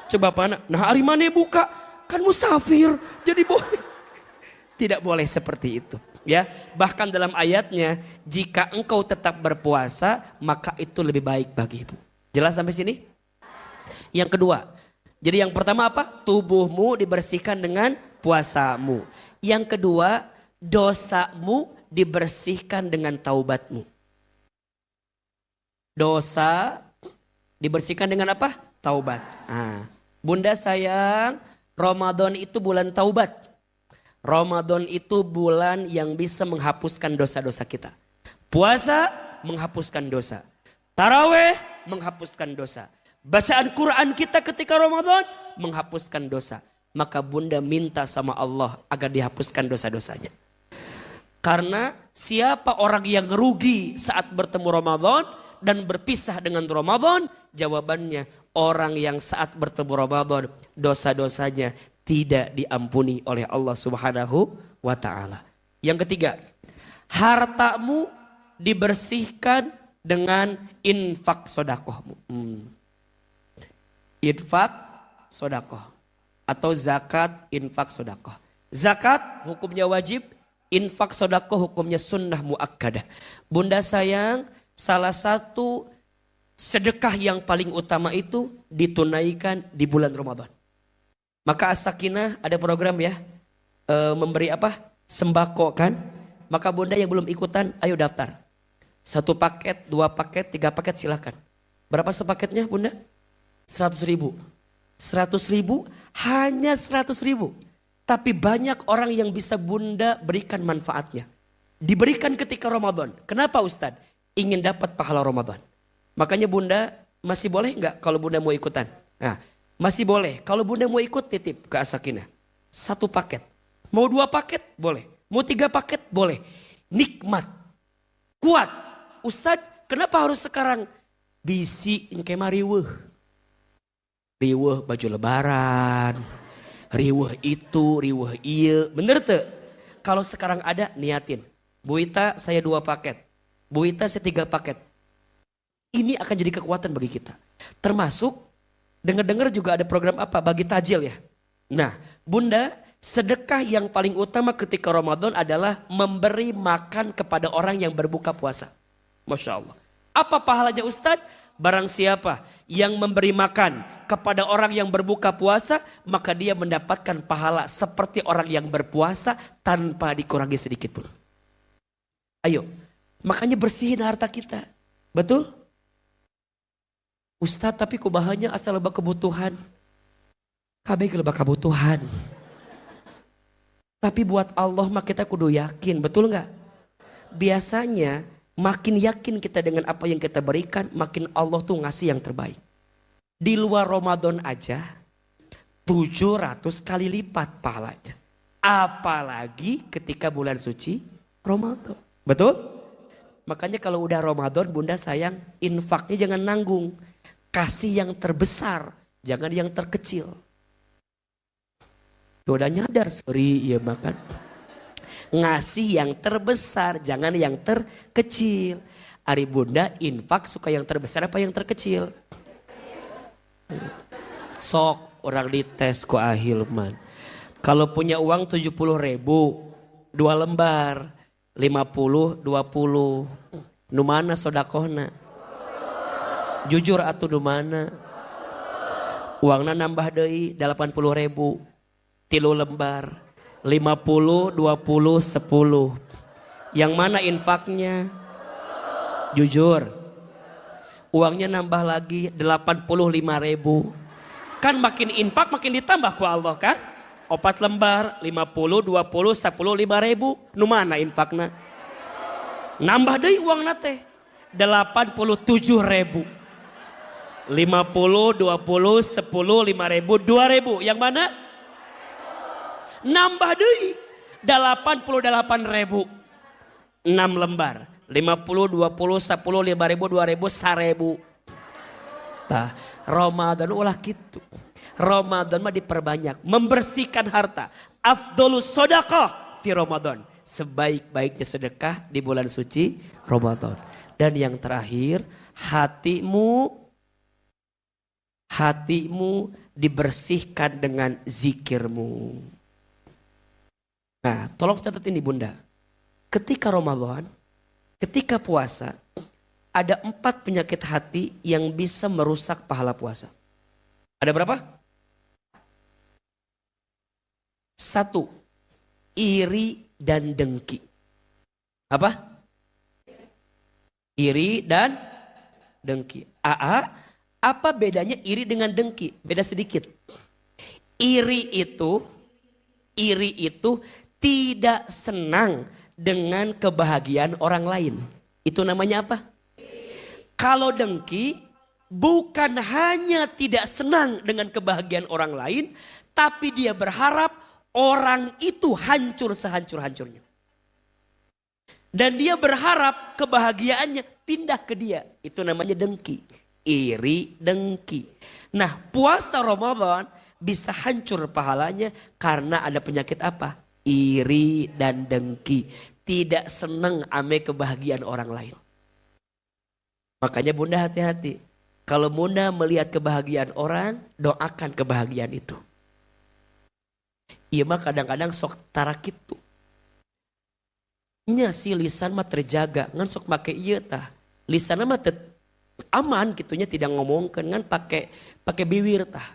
Coba pana, nah hari mana buka? Kan musafir, jadi boleh. Tidak boleh seperti itu. Ya, bahkan dalam ayatnya, jika engkau tetap berpuasa, maka itu lebih baik bagimu. Jelas sampai sini? Yang kedua, jadi yang pertama apa? Tubuhmu dibersihkan dengan puasamu. Yang kedua, dosamu dibersihkan dengan taubatmu. Dosa dibersihkan dengan apa? Taubat. Bunda sayang, Ramadan itu bulan taubat. Ramadan itu bulan yang bisa menghapuskan dosa-dosa kita. Puasa menghapuskan dosa. Taraweh menghapuskan dosa. Bacaan Quran kita ketika Ramadan menghapuskan dosa. Maka bunda minta sama Allah agar dihapuskan dosa-dosanya. Karena siapa orang yang rugi saat bertemu Ramadan dan berpisah dengan Ramadan? Jawabannya orang yang saat bertemu Ramadan dosa-dosanya tidak diampuni oleh Allah Subhanahu wa ta'ala. Yang ketiga, hartamu dibersihkan dengan infak sodakohmu. Infak sodakoh atau zakat infak sodakoh. Zakat hukumnya wajib, infak sodakoh hukumnya sunnah muakkadah. Bunda sayang, salah satu sedekah yang paling utama itu ditunaikan di bulan Ramadan. Maka As-Sakinah ada program ya, memberi apa? Sembako kan. Maka bunda yang belum ikutan, ayo daftar. 1 paket, 2 paket, 3 paket silahkan. Berapa sepaketnya bunda? 100.000. 100.000, hanya 100.000. Tapi banyak orang yang bisa bunda berikan manfaatnya. Diberikan ketika Ramadan. Kenapa Ustadz? Ingin dapat pahala Ramadan. Makanya bunda masih boleh nggak kalau bunda mau ikutan? Nah, masih boleh. Kalau bunda mau ikut titip ke As-Sakinah. 1 paket. Mau 2 paket? Boleh. Mau 3 paket? Boleh. Nikmat. Kuat. Ustadz, kenapa harus sekarang? Bisi kemah riweuh. Riweuh baju lebaran. Riweuh itu, riweuh iya. Bener tuh? Kalau sekarang ada, niatin. Bu Ita saya 2 paket. Bu Ita saya 3 paket. Ini akan jadi kekuatan bagi kita. Termasuk, dengar-dengar juga ada program apa? Bagi tajil ya. Nah, bunda, sedekah yang paling utama ketika Ramadan adalah memberi makan kepada orang yang berbuka puasa. Masya Allah. Apa pahalanya Ustadz? Barang siapa yang memberi makan kepada orang yang berbuka puasa, maka dia mendapatkan pahala seperti orang yang berpuasa tanpa dikurangi sedikit pun. Ayo, makanya bersihin harta kita. Betul? Ustadz, tapi kubahannya asal loba kebutuhan. Kabeh loba kebutuhan. Tapi buat Allah mah kita kudu yakin, betul nggak? Biasanya makin yakin kita dengan apa yang kita berikan, makin Allah tuh ngasih yang terbaik. Di luar Ramadan aja 700 kali lipat pahalanya. Apalagi ketika bulan suci Ramadan. Betul? Makanya kalau udah Ramadan bunda sayang, infaknya jangan nanggung. Kasih yang terbesar, jangan yang terkecil. Tuh udah nyadar, sorry ya makan. Ngasih yang terbesar, jangan yang terkecil. Ari bunda infak suka yang terbesar apa yang terkecil? Sok orang dites ku ahilman. Kalau punya uang 70.000, 2 lembar, 50, 20. Nu mana sodakohna? Jujur atuh nu mana? Uangna nambah deui 80.000, 3 lembar. 50, 20, 10. Yang mana infaknya? Jujur. Uangnya nambah lagi 85.000. Kan makin infak makin ditambah ku Allah kan? 4 lembar, 50, 20, 10, 5.000. Nu mana infakna? Nambah deui uangna teh 87.000. 50, 20, 10, 5.000, 2.000. Yang mana? Nambah deui 88.000. 6 lembar. 50, 20, 10, 5.000, 2.000, 1.000. Nah, Ramadan ulah gitu. Ramadan mah diperbanyak, membersihkan harta. Afdolus sodaqah fi Ramadan. Sebaik-baiknya sedekah di bulan suci Ramadan. Dan yang terakhir, hatimu dibersihkan dengan zikirmu. Nah, tolong catat ini bunda. Ketika Ramadan, ketika puasa, ada 4 penyakit hati yang bisa merusak pahala puasa. Ada berapa? 1, iri dan dengki. Apa? Iri dan dengki. Apa bedanya iri dengan dengki? Beda sedikit. Iri itu tidak senang dengan kebahagiaan orang lain. Itu namanya apa? Kalau dengki bukan hanya tidak senang dengan kebahagiaan orang lain, tapi dia berharap orang itu hancur sehancur-hancurnya. Dan dia berharap kebahagiaannya pindah ke dia. Itu namanya dengki. Iri, dengki. Nah, puasa Ramadan bisa hancur pahalanya karena ada penyakit apa? Iri dan dengki. Tidak senang ame kebahagiaan orang lain. Makanya bunda hati-hati. Kalau bunda melihat kebahagiaan orang, doakan kebahagiaan itu. Iya mah kadang-kadang sok tarakit tuh. Nya si lisan mah terjaga, ngan sok make ieu tah. Lisan mah aman gitunya tidak ngomongkeun ngan pakai bibir tah.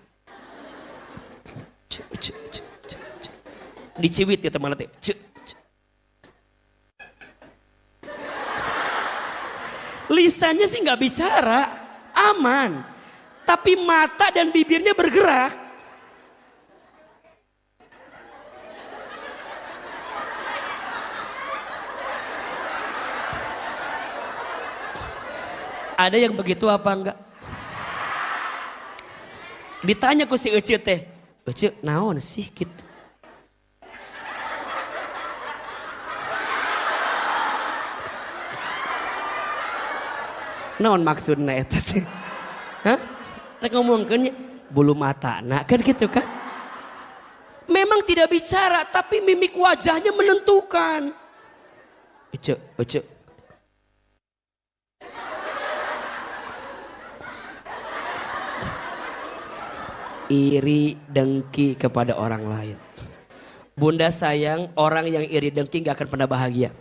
Cuk, cuk, cuk, cuk, cuk. Diciwit ya teman teh. Cuk, cuk. Lisannya sih nggak bicara, aman. Tapi mata dan bibirnya bergerak. Ada yang begitu apa enggak? Ditanya ku si Ece teh, Ece naon sih gitu. Naon maksudnya eta teh? Hah? Rek ngomongkeun bulu mata nak kan gitu kan? Memang tidak bicara tapi mimik wajahnya menentukan. Ece, Ece. Iri dengki kepada orang lain. Bunda sayang, orang yang iri dengki gak akan pernah bahagia.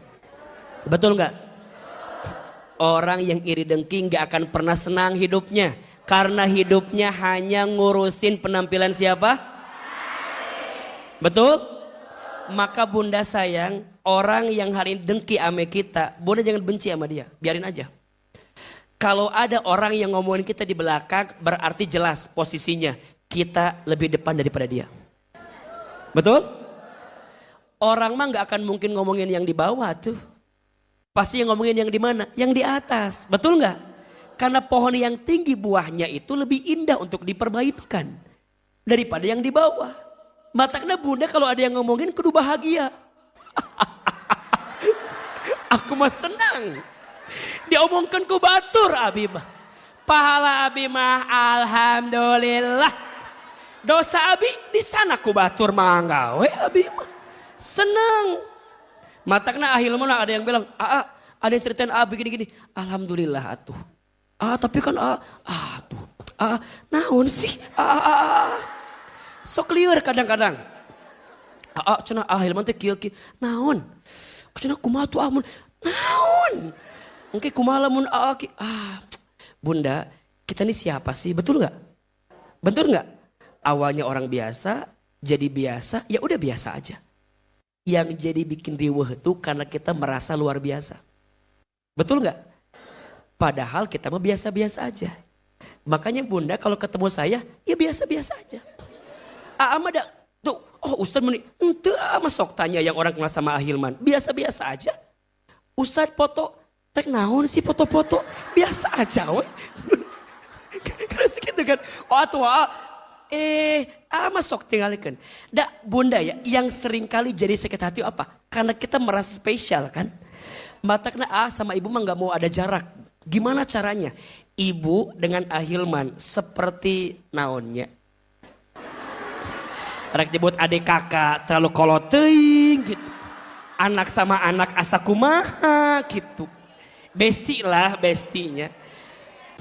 Betul gak? Orang yang iri dengki gak akan pernah senang hidupnya. Karena hidupnya hanya ngurusin penampilan siapa? Betul? Maka bunda sayang, orang yang hari ini dengki ame kita, bunda jangan benci sama dia, biarin aja. Kalau ada orang yang ngomongin kita di belakang, berarti jelas posisinya kita lebih depan daripada dia. Betul? Orang mah gak akan mungkin ngomongin yang di bawah tuh. Pasti yang ngomongin yang di mana? Yang di atas. Betul gak? Karena pohon yang tinggi buahnya itu lebih indah untuk dipermainkan daripada yang di bawah. Makanya bunda kalau ada yang ngomongin kudu bahagia. Aku mah senang. Diomongkan ku batur abi mah. Pahala abi mah alhamdulillah. Dosa abi di sana ku batur manggawe abi mah. Senang. Matakna ahilmuna ada yang bilang, ada yang ceritain abi gini-gini. Alhamdulillah atuh. Tapi kan naon sih? Sok lieur kadang-kadang. Cenah ahilman teh kieu naon? Cenah kumaha tuh amun? Naon? Engke kumaha lamun Bunda, kita ini siapa sih? Betul enggak? Betul enggak? Awalnya orang biasa, jadi biasa, ya udah biasa aja. Yang jadi bikin riweuh itu karena kita merasa luar biasa. Betul enggak? Padahal kita mah biasa-biasa aja. Makanya bunda kalau ketemu saya, ya biasa-biasa aja. Ada tuh, Ustadz meni, ente ama sok tanya yang orang kenal sama Ahilman. Biasa-biasa aja. Ustadz foto, rek naon sih foto-foto, biasa aja we. Karena segitu kan. Ama sok tinggalkan. Bunda ya, yang sering kali jadi sakit hati apa? Karena kita merasa spesial kan. Matakna sama ibu mah gak mau ada jarak. Gimana caranya? Ibu dengan Ahilman seperti naonnya. Rek jebut adik kakak terlalu kolot teuing gitu. Anak sama anak asa kumaha gitu. Besti lah bestinya.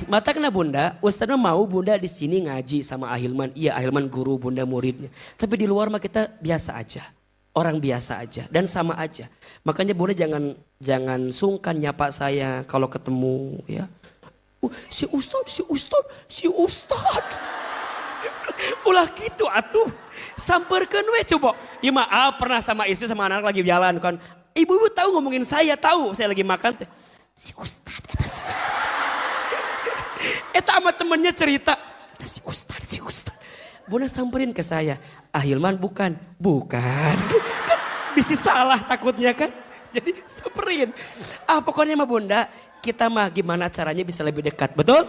Mata kena bunda, Ustadz mau bunda di sini ngaji sama Ahilman. Iya Ahilman guru, bunda muridnya. Tapi di luar mah kita biasa aja. Orang biasa aja dan sama aja. Makanya bunda jangan sungkan nyapa saya kalau ketemu ya. Si Ustadz. Ulah gitu atuh. Samperkeun we coba. Ieu mah pernah sama istri sama anak lagi jalan kan. Ibu tahu ngomongin saya lagi makan teh. Si Ustadz eta si Ustadz. Eta sama temennya cerita. Eta si Ustadz. Bunda samperin ke saya. Ahilman bukan. Kan bisa salah takutnya kan. Jadi samperin. Pokoknya mah bunda. Kita mah gimana caranya bisa lebih dekat. Betul?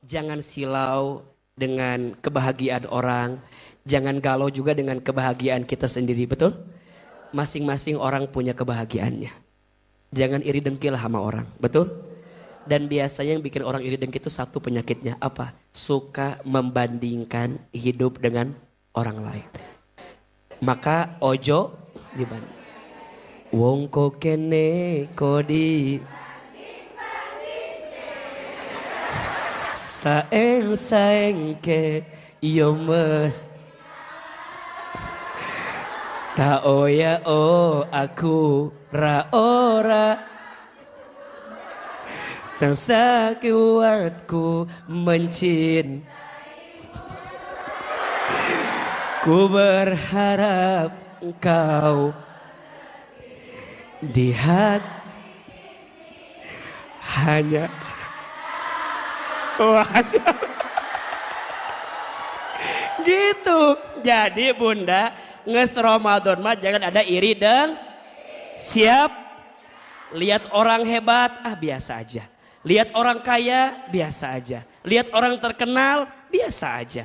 Jangan silau dengan kebahagiaan orang. Jangan galau juga dengan kebahagiaan kita sendiri. Betul? Masing-masing orang punya kebahagiaannya. Jangan iri dengki lah sama orang. Betul? Dan biasanya yang bikin orang iri dengki itu satu penyakitnya. Apa? Suka membandingkan hidup dengan orang lain. Maka ojo dibanding. Wong ko kene kodi saeng ke yo mes ta oya aku ra ora sang sakiwatku mencin Ku berharap engkau di hati hanya. Wah, gitu. Jadi bunda, nges Ramadan mah jangan ada iri dan siap. Lihat orang hebat, biasa aja. Lihat orang kaya, biasa aja. Lihat orang terkenal, biasa aja.